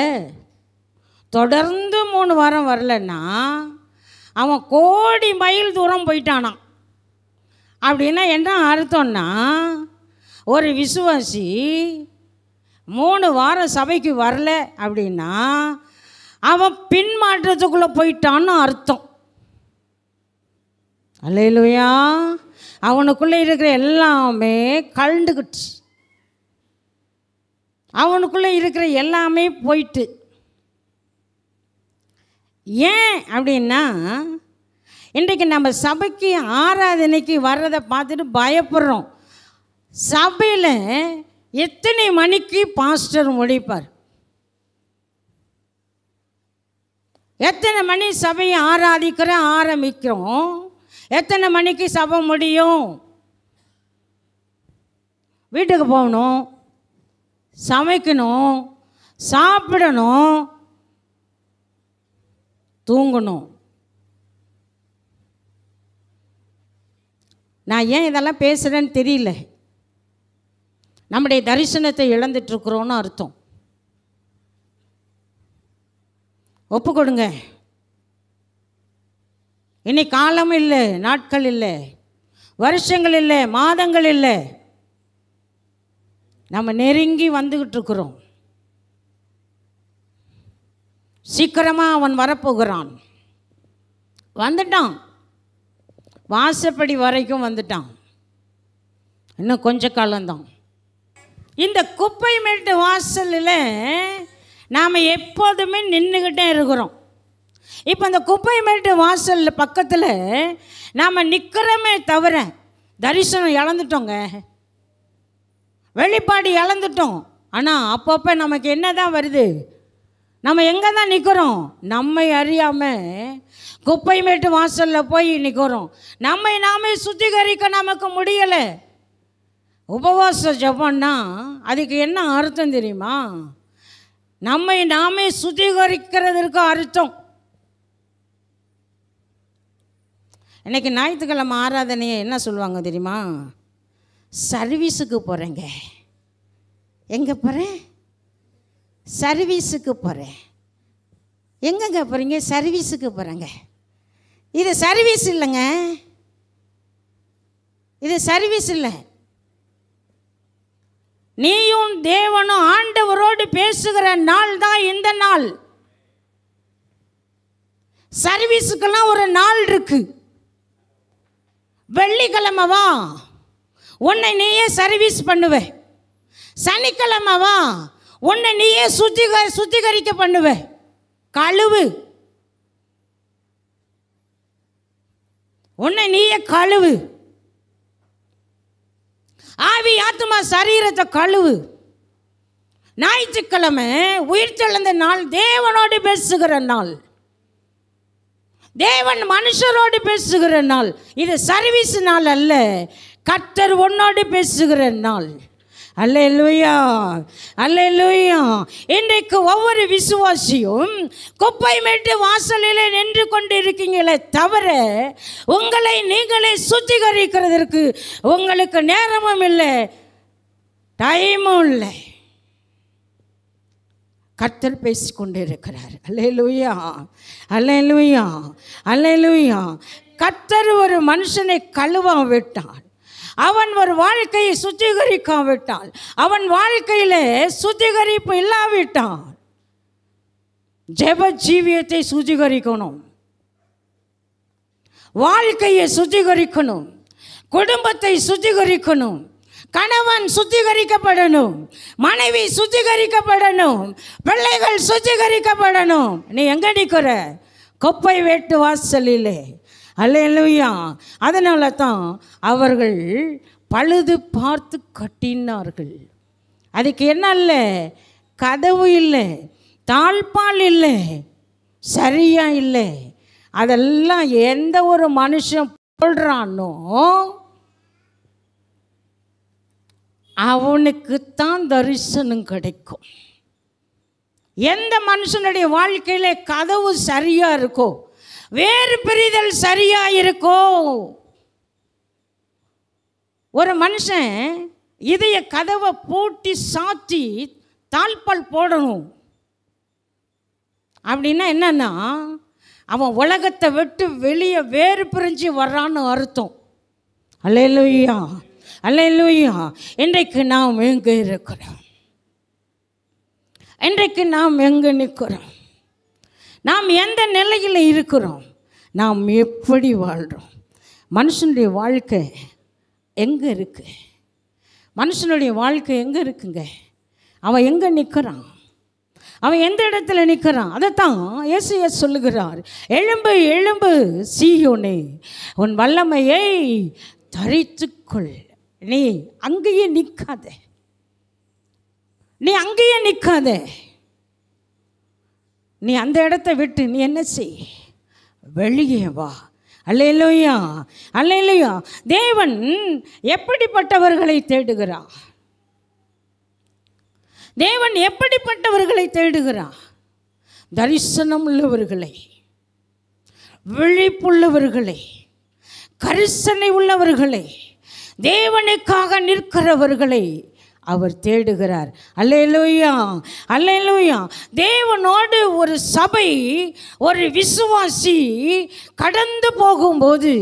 தொடர்ந்து 3 வாரம் வரலன்னா அவன் கோடி மைல் தூரம் போயிட்டானான். அப்படின்னா என்ன அர்த்தம்னா, ஒரு விசுவாசி 3 வாரம் சபைக்கு வரல அப்படின்னா அவன் பின்மாற்றத்துக்குள்ளே போயிட்டான்னு அர்த்தம். அல்லேலூயா. அவனுக்குள்ளே இருக்கிற எல்லாமே கலந்துக்கிட்டு, அவனுக்குள்ளே இருக்கிற எல்லாமே போயிட்டு. ஏன் அப்படின்னா, இன்றைக்கு நம்ம சபைக்கு ஆராதனைக்கு வர்றதை பார்த்துட்டு பயப்படுறோம். சபையில் எத்தனை மணிக்கு பாஸ்டர் முடிப்பார், எத்தனை மணி சபையை ஆரம்பிக்கிறோம், எத்தனை மணிக்கு சபை முடியும், வீட்டுக்கு போகணும், சமைக்கணும், சாப்பிடணும், தூங்கணும். நான் ஏன் இதெல்லாம் பேசுகிறேன்னு தெரியல. நம்முடைய தரிசனத்தை இழந்துட்டுருக்குறோன்னு அர்த்தம். ஒப்பு கொடுங்க. இனி காலம் இல்லை, நாட்கள் இல்லை, வருஷங்கள் இல்லை, மாதங்கள் இல்லை, நம்ம நெருங்கி வந்துக்கிட்டு இருக்கிறோம். சீக்கிரமாக அவன் வரப்போகிறான். வந்துட்டான், வாசப்படி வரைக்கும் வந்துட்டான். இன்னும் கொஞ்ச காலம்தான். இந்த குப்பை மேட்டு வாசலில் நாம் எப்போதுமே நின்றுக்கிட்டே இருக்கிறோம். இப்போ அந்த குப்பை மேட்டு வாசல் பக்கத்தில் நாம் நிற்கிறோமே தவிர தரிசனம் இழந்துட்டோங்க, வெளிப்பாடு இழந்துட்டோம். ஆனால் அப்பப்போ நமக்கு என்ன தான் வருது, நம்ம எங்கே தான் நிற்கிறோம், நம்மை அறியாமல் குப்பை மேட்டு வாசலில் போய் நிற்கிறோம். நம்மை நாமே சுத்திகரிக்க நமக்கு முடியலை. உபவாச ஜபம்னா அதுக்கு என்ன அர்த்தம் தெரியுமா? நம்மை நாமே சுத்திகரிக்கிறதுக்கு அர்த்தம். இன்றைக்கி ஞாயிற்றுக்கிழமை ஆராதனையை என்ன சொல்லுவாங்க தெரியுமா? சர்வீஸுக்கு போகிறேங்க. எங்கே போகிறேன்? சர்வீஸுக்கு போகிறேன். எங்கெங்க போகிறீங்க? சர்வீஸுக்கு போகிறேங்க. இது சர்வீஸ் இல்லைங்க, இது சர்வீஸ் இல்லை. நீயும் தேவனும் ஆண்டவரோடு பேசுகிற நாள் தான் இந்த நாள். சர்வீஸுக்கெல்லாம் ஒரு நாள் இருக்கு. வெள்ளிக்கிழமை வா, உன்னை நீயே சர்வீஸ் பண்ணுவ. சனிக்கிழமை வா, உன்னை நீயே சுத்திகரிக்க பண்ணுவ. கழுவு, உன்னை நீயே கழுவு. ஆவி ஆத்மா சரீரத்தை கழுவு. ஞாயிற்றுக்கிழமை உயிர்த்தெழுந்த நாள், தேவனோடு பேசுகிற நாள், தேவன் மனுஷரோடு பேசுகிற நாள். இது சர்வீஸ் நாள் அல்ல, கர்த்தர் உன்னோடு பேசுகிற நாள். அல்லேலூயா, அல்லேலூயா. இன்றைக்கு ஒவ்வொரு விசுவாசியும் குப்பை மேட்டு வாசலில் நின்று கொண்டு இருக்கீங்களே தவிர உங்களை நீங்களே சுத்திகரிக்கிறதற்கு உங்களுக்கு நேரமும் இல்லை, டைமும் இல்லை. கர்த்தர் பேசிக்கொண்டு இருக்கிறார். அல்லேலூயா, அல்லேலூயா, அல்லேலூயா. கர்த்தர் ஒரு மனுஷனை கழுவ விட்டார். அவன் ஒரு வாழ்க்கையை சுத்திகரிக்காவிட்டால், அவன் வாழ்க்கையில் சுத்திகரிப்பு இல்லாவிட்டான். ஜெப ஜீவியத்தை சுத்திகரிக்கணும், வாழ்க்கையை சுத்திகரிக்கணும், குடும்பத்தை சுத்திகரிக்கணும், கணவன் சுத்திகரிக்கப்படணும், மனைவி சுத்திகரிக்கப்படணும், பிள்ளைகள் சுத்திகரிக்கப்படணும். நீ எங்கே நிற்கிற? குப்பை வேட்டு வாசலிலே. அல்லேலூயா. அதனால தான் அவர்கள் பழுது பார்த்து கட்டினார்கள். அதுக்கு என்ன இல்லை? கதவு இல்லை, தாழ்பால் இல்லை, சரியா இல்லை. அதெல்லாம் எந்த ஒரு மனுஷன் போடுறானோ அவனுக்குத்தான் தரிசனம் கிடைக்கும். எந்த மனுஷனுடைய வாழ்க்கையில கதவு சரியா இருக்கோ, வேறு பிரிதல் சரியா இருக்கோ. ஒரு மனுஷன் இதய கதவை பூட்டி சாத்தி தாழ்பால் போடணும். அப்படின்னா என்னன்னா, அவன் உலகத்தை விட்டு வெளியே வேறு பிரிஞ்சு வர்றான்னு அர்த்தம். அல்லேலூயா, அல்லேலூயா. இன்றைக்கு நாம் எங்கே இருக்கிறோம்? இன்றைக்கு நாம் எங்கே நிற்கிறோம்? நாம் எந்த நிலையில் இருக்கிறோம்? நாம் எப்படி வாழ்கிறோம்? மனுஷனுடைய வாழ்க்கை எங்கே இருக்குது? மனுஷனுடைய வாழ்க்கை எங்கே இருக்குங்க? அவன் எங்கே நிற்கிறான்? அவன் எந்த இடத்துல நிற்கிறான்? அதைத்தான் இயேசு சொல்லுகிறார். எழும்பு எழும்பு சீயோனே, உன் வல்லமையை தரித்துக்கொள். நீ அங்கேயே நிற்காத, நீ அங்கேயே நிற்காத. நீ அந்த இடத்தை விட்டு நீ என்ன செய்? வெளியே வா. அல்லேலூயா, அல்லேலூயா. தேவன் எப்படிப்பட்டவர்களை தேடுகிறார்? தேவன் எப்படிப்பட்டவர்களை தேடுகிறார்? தரிசனம் உள்ளவர்களை, விழிப்புள்ளவர்களை, கரிசனை உள்ளவர்களை, தேவனுக்காக நிற்கிறவர்களை அவர் தேடுகிறார். அல்லேலூயா, அல்லேலூயா. தேவனோடு ஒரு சபை, ஒரு விசுவாசி கடந்து போகும்போது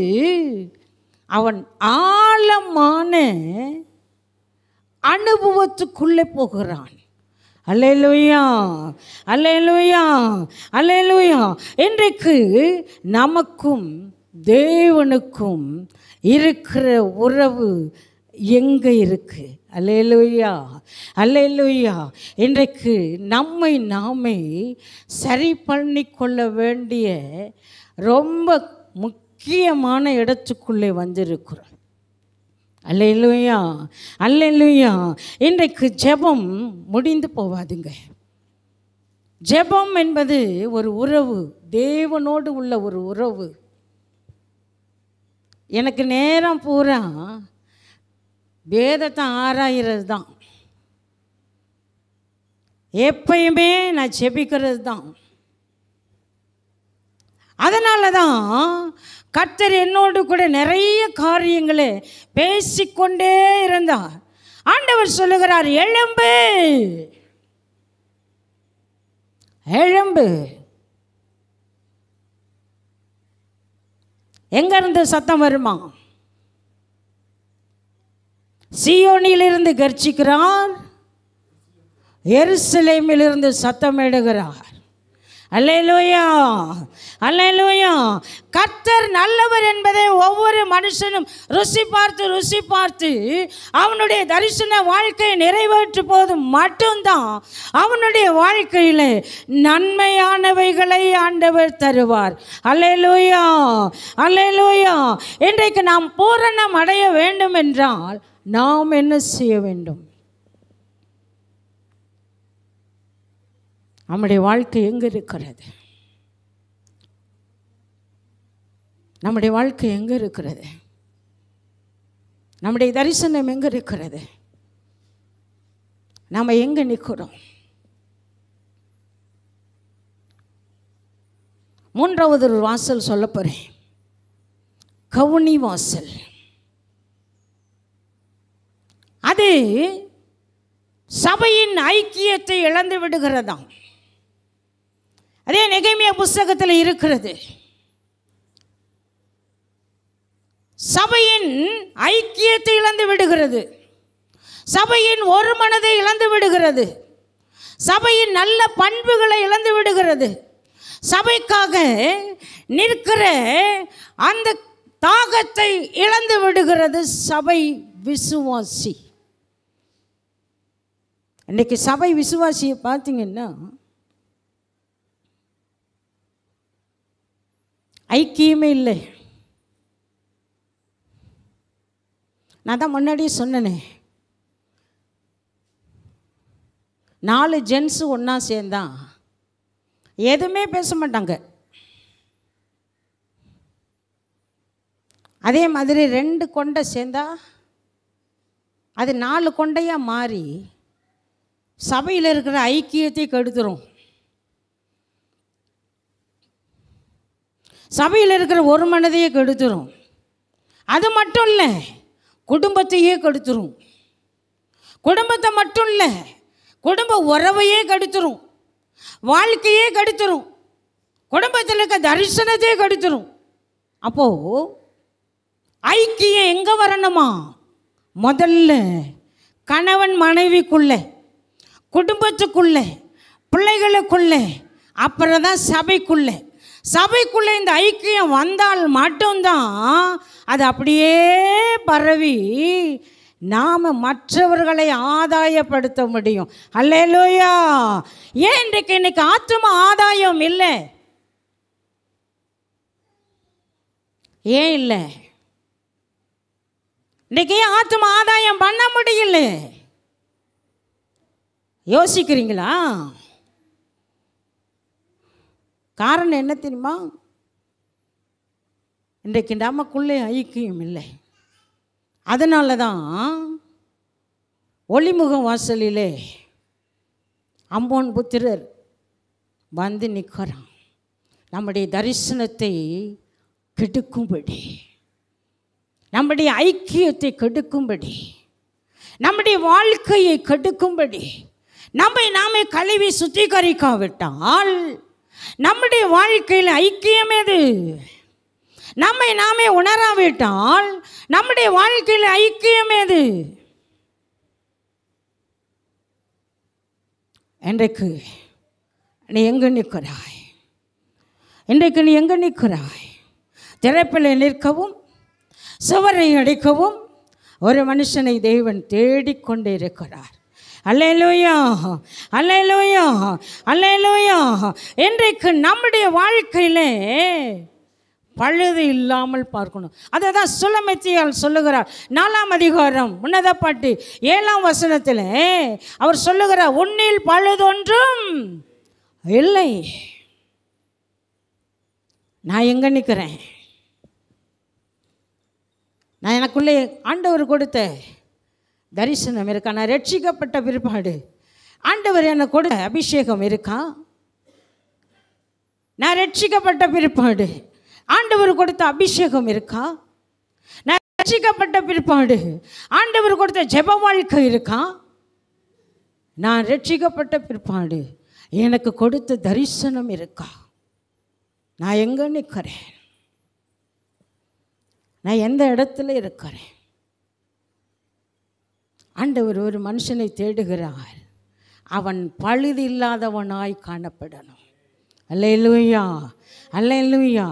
அவன் ஆழமான அனுபவத்துக்குள்ளே போகிறான். அல்லேலூயா, அல்லேலூயா, அல்லேலூயா. இன்றைக்கு நமக்கும் தேவனுக்கும் இருக்கிற உறவு எங்கே இருக்கு? அல்லேலூயா, அல்லேலூயா. இன்றைக்கு நம்மை நாமே சரி பண்ணி கொள்ள வேண்டிய ரொம்ப முக்கியமான இடத்துக்குள்ளே வந்திருக்கிறோம். அல்லேலூயா, அல்லேலூயா. இன்றைக்கு ஜெபம் முடிந்து போவாதுங்க. ஜெபம் என்பது ஒரு உறவு, தேவனோடு உள்ள ஒரு உறவு. எனக்கு நேரம் பூரா வேதத்தை ஆராயிறது தான், எப்பயுமே நான் ஜெபிக்கிறது தான். அதனால தான் கர்த்தர் என்னோடு கூட நிறைய காரியங்களை பேசிக்கொண்டே இருந்தார். ஆண்டவர் சொல்லுகிறார், எழும்பு எழும்பு. எங்கிருந்து சத்தம் வருமா? சீயோனிலிருந்து கர்ச்சிக்கிறார், எருசலேமிலிருந்து சத்தமிடுகிறார். அல்லேலூயா, அல்லேலூயா. கர்த்தர் நல்லவர் என்பதை ஒவ்வொரு மனுஷனும் ருசி பார்த்து அவனுடைய தரிசன வாழ்க்கையை நிறைவேற்று போது மட்டும்தான் அவனுடைய வாழ்க்கையில் நன்மையானவைகளை ஆண்டவர் தருவார். அல்லேலூயா, அல்லேலூயா. இன்றைக்கு நாம் பூரணம் அடைய வேண்டும் என்றால் நாம் என்ன செய்ய வேண்டும்? நம்முடைய வாழ்க்கை எங்கே இருக்கிறது? நம்முடைய வாழ்க்கை எங்கே இருக்கிறது? நம்முடைய தரிசனம் எங்கே இருக்கிறது? நாம் எங்கே நிற்கிறோம்? மூன்றாவது ஒரு வாசல் சொல்ல போகிறேன், கவுனி வாசல். அது சபையின் ஐக்கியத்தை இழந்து விடுகிறதாம். அதே நெகேமியா புஸ்தகத்தில் இருக்கிறது. சபையின் ஐக்கியத்தை இழந்து விடுகிறது, சபையின் ஒரு மனதை இழந்து விடுகிறது, சபையின் நல்ல பண்புகளை இழந்து விடுகிறது. சபைக்காக நிற்கிற அந்த தாகத்தை இழந்து விடுகிறது சபை விசுவாசி. இன்றைக்கி சபை விசுவாசியை பார்த்தீங்கன்னா ஐக்கியமே இல்லை. நான் தான் முன்னாடியே சொன்னேனே, 4 ஜென்ஸு ஒன்றா சேர்ந்தா எதுவுமே பேச மாட்டாங்க. அதே மாதிரி 2 கொண்டை சேர்ந்தா அது 4 கொண்டையாக மாறி சபையில் இருக்கிற ஐக்கியத்தை கெடுத்துரும். சபையில் இருக்கிற ஒரு மனதையே கெடுத்துரும். அது மட்டும் இல்லை, குடும்பத்தையே கெடுத்துரும். குடும்பத்தை மட்டும் இல்லை, குடும்ப உறவையே கெடுத்துரும், வாழ்க்கையே கெடுத்துரும், குடும்பத்தில் இருக்க தரிசனத்தையே கெடுத்துரும். அப்போது ஐக்கியம் எங்கே வரணுமா? முதல்ல கணவன் மனைவிக்குள்ளே, குடும்பத்துக்குள்ளே, பிள்ளைகளுக்குள்ளே, அப்புறம் தான் சபைக்குள்ளே. சபைக்குள்ளே இந்த ஐக்கியம் வந்தால் மட்டும்தான் அது அப்படியே பரவி நாம் மற்றவர்களை ஆதாயப்படுத்த முடியும். அல்லேலூயா. ஏன் இன்னைக்கு ஆத்தும ஆதாயம் இல்லை? ஏன் இல்லை? இன்றைக்கி ஆத்தும ஆதாயம் பண்ண முடியல. யோசிக்கிறீங்களா? காரணம் என்ன தெரியுமா? இன்றைக்கு நமக்குள்ளே ஐக்கியம் இல்லை. அதனால தான் ஒளிமுக வாசலிலே அம்மோன் புத்திரர் வந்து நிற்கிறான். நம்முடைய தரிசனத்தை கெடுக்கும்படி, நம்முடைய ஐக்கியத்தை கெடுக்கும்படி, நம்முடைய வாழ்க்கையை கெடுக்கும்படி, நம்மை நாமே கழுவி சுத்திகரிக்காவிட்டால் நம்முடைய வாழ்க்கையில் ஐக்கியம் எது? நம்மை நாமே உணராவிட்டால் நம்முடைய வாழ்க்கையில் ஐக்கியம் எது? இன்றைக்கு நீ எங்கே நிற்கிறாய்? இன்றைக்கு நீ எங்கே நிற்கிறாய்? திறப்பில் நிற்கவும் சுவரை அடிக்கவும் ஒரு மனுஷனை தேவன் தேடிக்கொண்டே இருக்கிறார். அல்லேலூயா, அல்லேலூயா, அல்லேலூயா. இன்றைக்கு நம்முடைய வாழ்க்கையிலே பழுது இல்லாமல் பார்க்கணும். அதை தான் சுலமத்தியால் சொல்லுகிறார். 4ஆம் அதிகாரம் உன்னத பாட்டு 7ஆம் வசனத்தில் அவர் சொல்லுகிறார், உன்னில் பழுதொன்றும் இல்லை. நான் எங்கே நிற்கிறேன்? நான் எனக்குள்ளே ஆண்டவர் கொடுத்த தரிசனம் இருக்கா? நான் ரட்சிக்கப்பட்ட பிற்பாடு ஆண்டவர் எனக்கு கொடுத்த அபிஷேகம் இருக்கா? நான் ரட்சிக்கப்பட்ட பிற்பாடு ஆண்டவர் கொடுத்த அபிஷேகம் இருக்கா? நான் ரட்சிக்கப்பட்ட பிற்பாடு ஆண்டவர் கொடுத்த ஜெப வாழ்க்கை இருக்கா? நான் ரட்சிக்கப்பட்ட பிற்பாடு எனக்கு கொடுத்த தரிசனம் இருக்கா? நான் எங்கே நிற்கிறேன்? நான் எந்த இடத்துல இருக்கிறேன்? ஆண்டவர் ஒரு மனுஷனை தேடுகிறார், அவன் பழுது இல்லாதவனாய் காணப்படணும். அல்லேலூயா, அல்லேலூயா.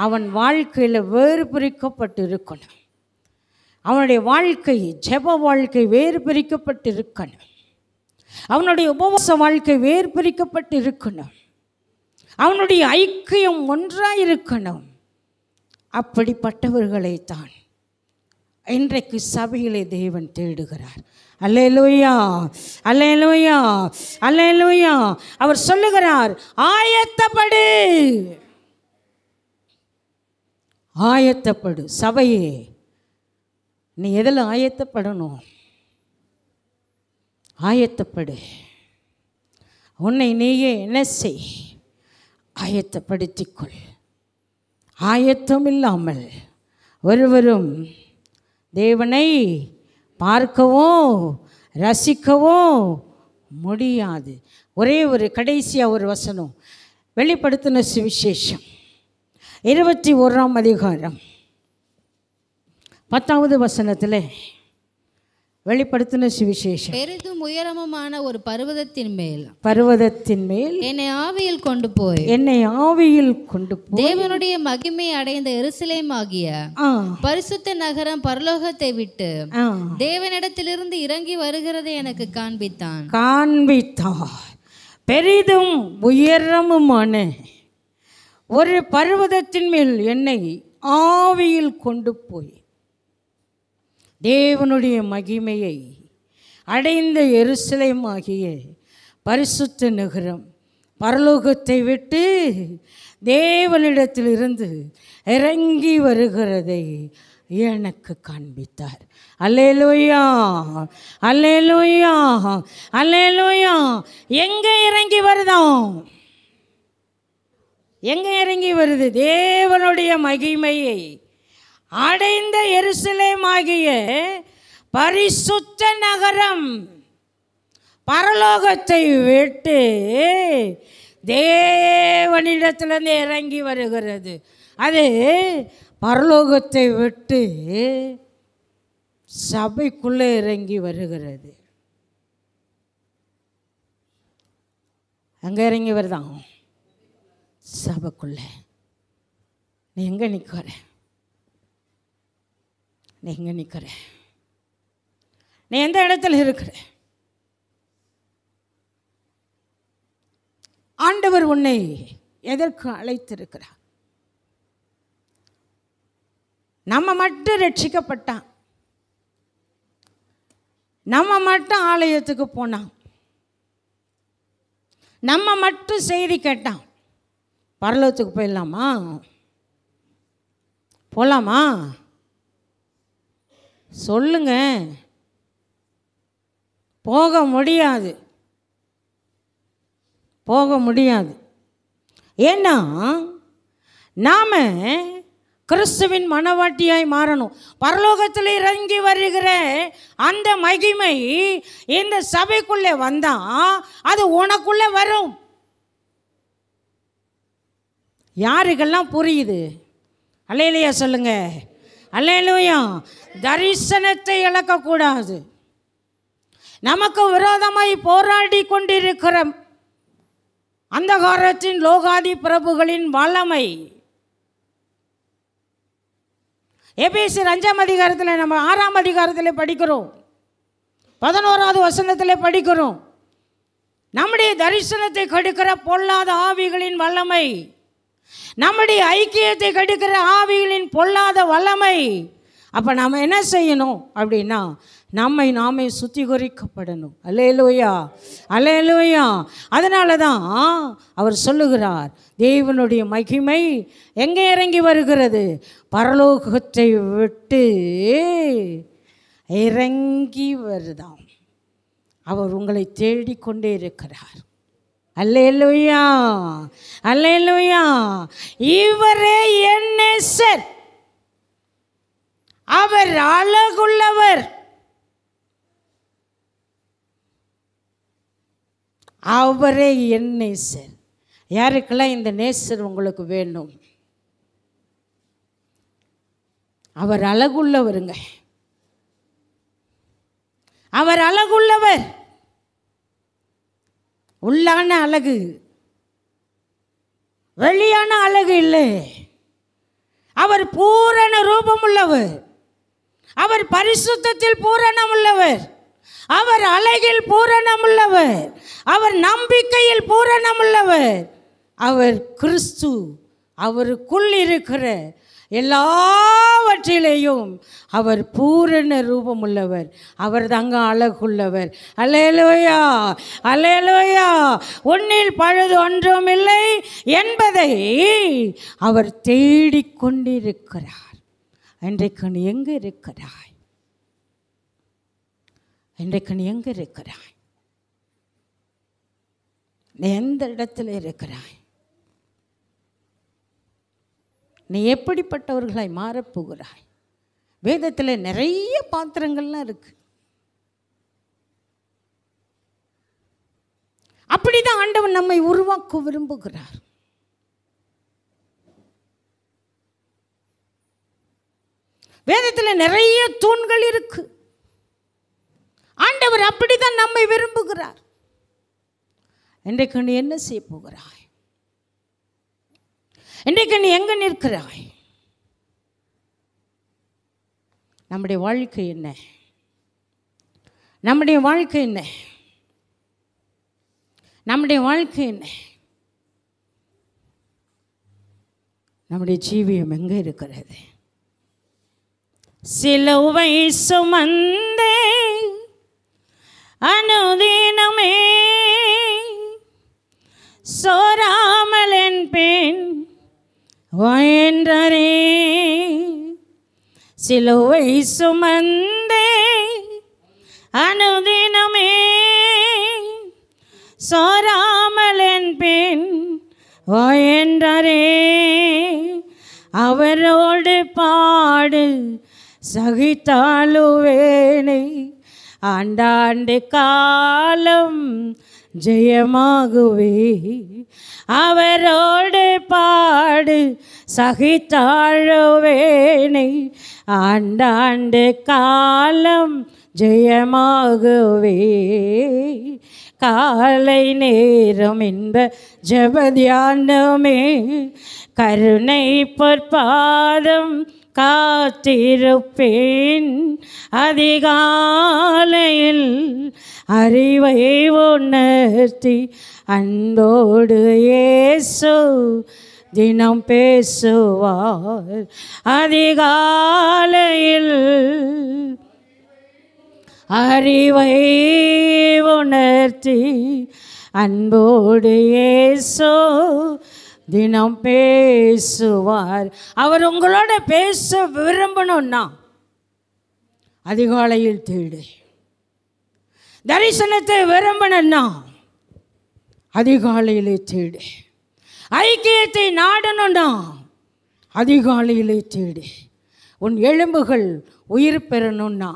அவன் வாழ்க்கையில் வேறு பிரிக்கப்பட்டு இருக்கணும். அவனுடைய வாழ்க்கை, ஜெப வாழ்க்கை வேறு பிரிக்கப்பட்டு இருக்கணும். அவனுடைய உபவாச வாழ்க்கை வேறு பிரிக்கப்பட்டு இருக்கணும். அவனுடைய ஐக்கியம் ஒன்றாக இருக்கணும். அப்படிப்பட்டவர்களைத்தான் இன்றைக்கு சபையிலே தேவன் தேடுகிறார். அல்லேலூயா, அல்லேலூயா, அல்லேலூயா. அவர் சொல்லுகிறார், ஆயத்தப்படு, ஆயத்தப்படு. சபையே, நீ எதில் ஆயத்தப்படணும்? ஆயத்தப்படு. உன்னை நீயே என்ன செய்? ஆயத்தப்படுத்திக்கொள். ஆயத்தம் இல்லாமல் ஒருவரும் தேவனை பார்க்கவோ ரசிக்கவோ முடியாது. ஒரே ஒரு கடைசியாக ஒரு வசனம், வெளிப்படுத்தின சுவிசேஷம் 21ஆம் அதிகாரம் 10வது வசனத்தில் வெளிப்படுத்தின சுவிசேஷம், பெரிதும் உயரமுமான ஒரு பர்வதத்தின் மேல் என்னை ஆவியில் கொண்டு போய் தேவனுடைய மகிமை அடைந்த எருசலேம் ஆகிய பரிசுத்த நகரம் பரலோகத்தை விட்டு தேவனிடத்திலிருந்து இறங்கி வருகிறதை எனக்கு காண்பித்தார். பெரிதும் உயரமுமான ஒரு பர்வதத்தின் மேல் என்னை ஆவியில் கொண்டு போய் தேவனுடைய மகிமையை அடைந்த எருசலேம் ஆகிய பரிசுத்த நகரம் பரலோகத்தை விட்டு தேவனிடத்திலிருந்து இறங்கி வருகிறதை எனக்கு காண்பித்தார். அல்லேலூயா, அல்லேலூயா, அல்லேலூயா. எங்கே இறங்கி வருதோம்? எங்கே இறங்கி வருது? தேவனுடைய மகிமையை அடைந்த எருசலேம் ஆகிய பரிசுத்த நகரம் பரலோகத்தை விட்டு தேவனிடத்திலிருந்து இறங்கி வருகிறது. அது பரலோகத்தை விட்டு சபைக்குள்ளே இறங்கி வருகிறது. அங்கே இறங்கி வருதான் சபைக்குள்ளே. நீ எங்கே நிற்கிற? நீ எங்கே நிற்கிற? நீ எந்த இடத்துல இருக்கிற? ஆண்டவர் உன்னை எதற்கு அழைத்திருக்கிறார்? நம்ம மட்டும் ரட்சிக்கப்பட்டான், நம்ம மட்டும் ஆலயத்துக்கு போனான், நம்ம மட்டும் செய்தி கேட்டான், பரலோகத்துக்கு போயிடலாமா? போகலாமா? சொல்லுங்க. போக முடியாது, போக முடியாது. ஏன்னா நாம் கிறிஸ்துவின் மனவாட்டியாய் மாறணும். பரலோகத்தில் இறங்கி வருகிற அந்த மகிமை இந்த சபைக்குள்ளே வந்தால் அது உனக்குள்ளே வரும். யாருக்கெல்லாம் புரியுது? அல்லேலூயா சொல்லுங்க. அல்லேலூயா. தரிசனத்தை இழக்கக்கூடாது. நமக்கு விரோதமாய் போராடி கொண்டிருக்கிற அந்தகாரத்தின் லோகாதி பிரபுகளின் வல்லமை எபேசியர் 5ஆம் அதிகாரத்தில் நம்ம 6ஆம் அதிகாரத்தில் படிக்கிறோம், 11வது வசனத்தில் படிக்கிறோம். நம்முடைய தரிசனத்தை கெடுக்கிற பொல்லாத ஆவிகளின் வல்லமை, நம்முடைய ஐக்கியத்தை கெடுக்கிற ஆவிகளின் பொல்லாத வல்லமை. அப்போ நாம் என்ன செய்யணும் அப்படின்னா, நம்மை நாமே சுத்திகரிக்கப்படணும். அல்லேலூயா, அல்லேலூயா. அதனால தான் அவர் சொல்லுகிறார், தேவனுடைய மகிமை எங்கே இறங்கி வருகிறது? பரலோகத்தை விட்டு இறங்கி வருதாம். அவர் உங்களை தேடிக்கொண்டே இருக்கிறார். அல்லேலூயா, அல்லேலூயா. இவரே என் நேசர், அவர் அழகுள்ளவர், அவரே என் நேசர். யாருக்கெல்லாம் இந்த நேசர் உங்களுக்கு வேணும்? அவர் அழகுள்ளவருங்க, அவர் அழகுள்ளவர். உள்ளான அழகு, வெளியான அழகு இல்லை. அவர் பூரண ரூபமுள்ளவர், அவர் பரிசுத்தத்தில் பூரணமுள்ளவர், அவர் அழகில் பூரணமுள்ளவர், அவர் நம்பிக்கையில் பூரணமுள்ளவர், அவர் கிறிஸ்து. அவருக்குள் இருக்கிற எல்லாவற்றிலேயும் அவர் பூரண ரூபமுள்ளவர். அவர் தாங்க அழகுள்ளவர். அல்லேலூயா, அல்லேலூயா. உன்னில் பழுது ஒன்றும் இல்லை என்பதை அவர் தேடிக்கொண்டிருக்கிறார். இன்றைக்கு நீ எங்கே இருக்கிறாய்? இன்றைக்கு நீ எங்கே இருக்கிறாய்? நீ எந்த இடத்துல இருக்கிறாய்? நீ எப்படிப்பட்டவர்களாய் மாறப்போகிறாய்? வேதத்தில் நிறைய பாத்திரங்கள்லாம் இருக்கு. அப்படிதான் ஆண்டவன் நம்மை உருவாக்க விரும்புகிறார். வேதத்தில் நிறைய தூண்கள் இருக்கு. ஆண்டவர் அப்படிதான் நம்மை விரும்புகிறார். இன்றைக்கு நீ என்ன செய்ய போகிறாய்? இன்றைக்கு நீ எங்கே நிற்கிறாய்? நம்முடைய வாழ்க்கை என்ன? நம்முடைய வாழ்க்கை என்ன? நம்முடைய வாழ்க்கை என்ன? நம்முடைய ஜீவியம் எங்கே இருக்கிறது? சிலுவை சுமந்தே அனுதினமே சோராமல் என் பெண் என்றே, சிலுவை சுமந்தே அனுதினமே சோராமல் என் பெண் என்றே, அவரோடு பாடு சகித்தாலுவேனை ஆண்டாண்டு காலம் ஜெயமாகுவே. அவரோடு பாடு சகித்தாழுவேனை. ஆண்டாண்டு காலம் ஜெயமாகுவே. காலை நேரம் என்ப ஜெபத்தியானமே. கருணை பொற்பாதம் காத்திருப்பேன். அதிகாலையில் அறிவை உணர்த்தி அன்போடு இயேசு தினம் பேசுவார். அதிகாலையில் அறிவை உணர்த்தி அன்போடு இயேசு தினம் பேசுவார். அவர் உங்களோட பேச விரும்பணும்னா அதிகாலையில் தேடு. தரிசனத்தை விரும்பணும்னா அதிகாலையிலே தேடு. ஐக்கியத்தை நாடணும்னா அதிகாலையிலே தேடு. உன் எலும்புகள் உயிர் பெறணும்னா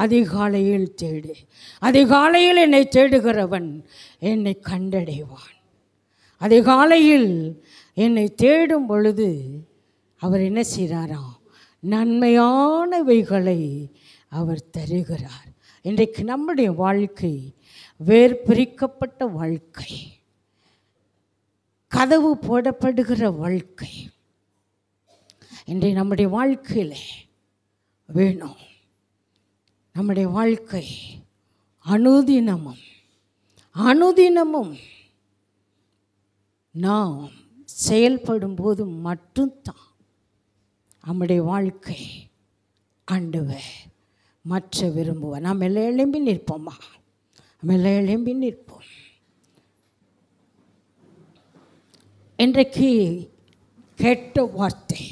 அதிகாலையில் தேடு. அதிகாலையில் என்னை தேடுகிறவன் என்னை கண்டடைவான். அதிகாலையில் என்னை தேடும் பொழுது அவர் என்ன செய்கிறாராம்? நன்மையானவைகளை அவர் தருகிறார். இன்றைக்கு நம்முடைய வாழ்க்கை வேர் பிரிக்கப்பட்ட வாழ்க்கை, கதவு போடப்படுகிற வாழ்க்கை இன்றைய நம்முடைய வாழ்க்கையில் வேணும். நம்முடைய வாழ்க்கை அனுதினமும் நாம் செயல்படும் போது மட்டும்தான் நம்முடைய வாழ்க்கை ஆண்டவர் மற்ற விரும்புவார். நாம் எல்லாம் எழும்பி நிற்போமா? நம்ம எல்லாம் எழும்பி நிற்போம். இன்றைக்கு கேட்ட வார்த்தை,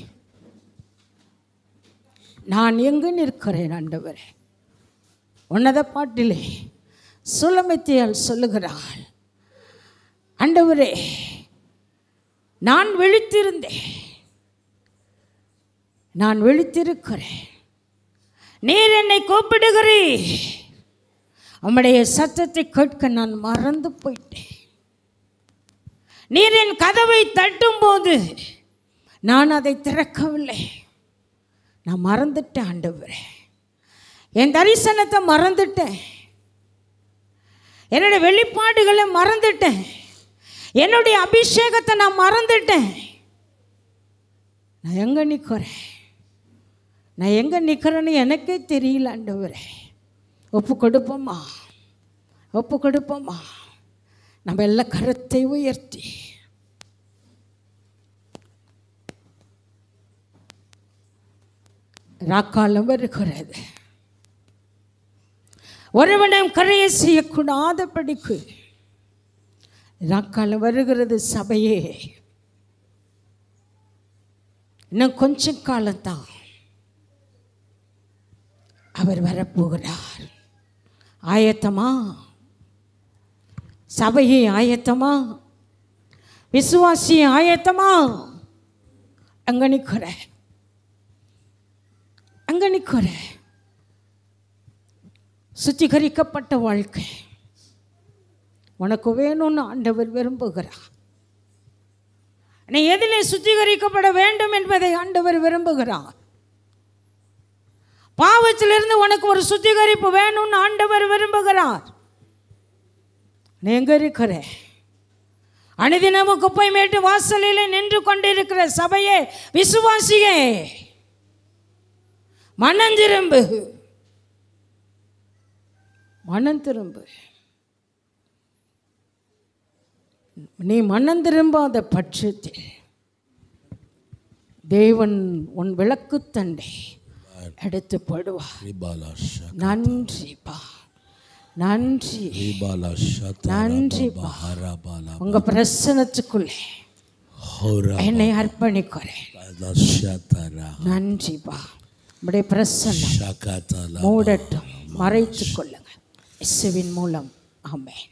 நான் எங்கு நிற்கிறேன் ஆண்டவரே? உன்னத பாட்டிலே சுலமத்தியால் சொல்லுகிறாள், ஆண்டவரே நான் விழித்திருக்கிறேன், நீர் என்னை கூப்பிடுகிறீர், உம்முடைய சத்தத்தை கேட்க நான் மறந்து போயிட்டேன். நீர் என் கதவை தட்டும் போது நான் அதை திறக்கவில்லை. நான் மறந்துட்டேன் ஆண்டவரே, என் தரிசனத்தை மறந்துட்டேன், என்னுடைய வெளிப்பாடுகளை மறந்துட்டேன், என்னுடைய அபிஷேகத்தை நான் மறந்துட்டேன். நான் எங்கே நிற்கிறேன்னு எனக்கே தெரியல ஆண்டவரே. ஒப்பு கொடுப்போமா? நம்ம எல்லாம் கரத்தை உயர்த்தி ராக்காலம் வருகிறது. ஒருவனும் கரையை செய்யக்கூடாதபடிக்கு ராக்காலம் வருகிறது. சபையே, இன்னும் கொஞ்சம் காலம்தான் அவர் வரப்போகிறார். ஆயத்தமா? சபையே ஆயத்தமா? விசுவாசி ஆயத்தமா? அங்க நிற்கிற சுத்திகரிக்கப்பட்ட வாழ்க்கை உனக்கு வேணும்னு ஆண்டவர் விரும்புகிறார். நீ எதிலே சுத்திகரிக்கப்பட வேண்டும் என்பதை ஆண்டவர் விரும்புகிறார். பாவத்திலிருந்து உனக்கு ஒரு சுத்திகரிப்பு வேணும்னு ஆண்டவர் விரும்புகிறார். நீ எங்க இருக்கிற? அனுதினமும் குப்பை மேட்டு வாசலில் நின்று கொண்டிருக்கிற சபையே, விசுவாசியே, மனம் திரும்பு. நீ மனம் திரும்பாத பட்சத்தில் தேவன் உன் விளக்கு தண்டை எடுத்து போடுவார். நன்றிப்பா. உங்க பிரசனத்துக்குள்ளே என்னை அர்ப்பணிக்கிறேன். நன்றிப்பா. உடைய பிரசன்னம் மூடட்டும், மறைத்துக் கொள்ளுங்கள் இயேசுவின் மூலம். ஆமென்.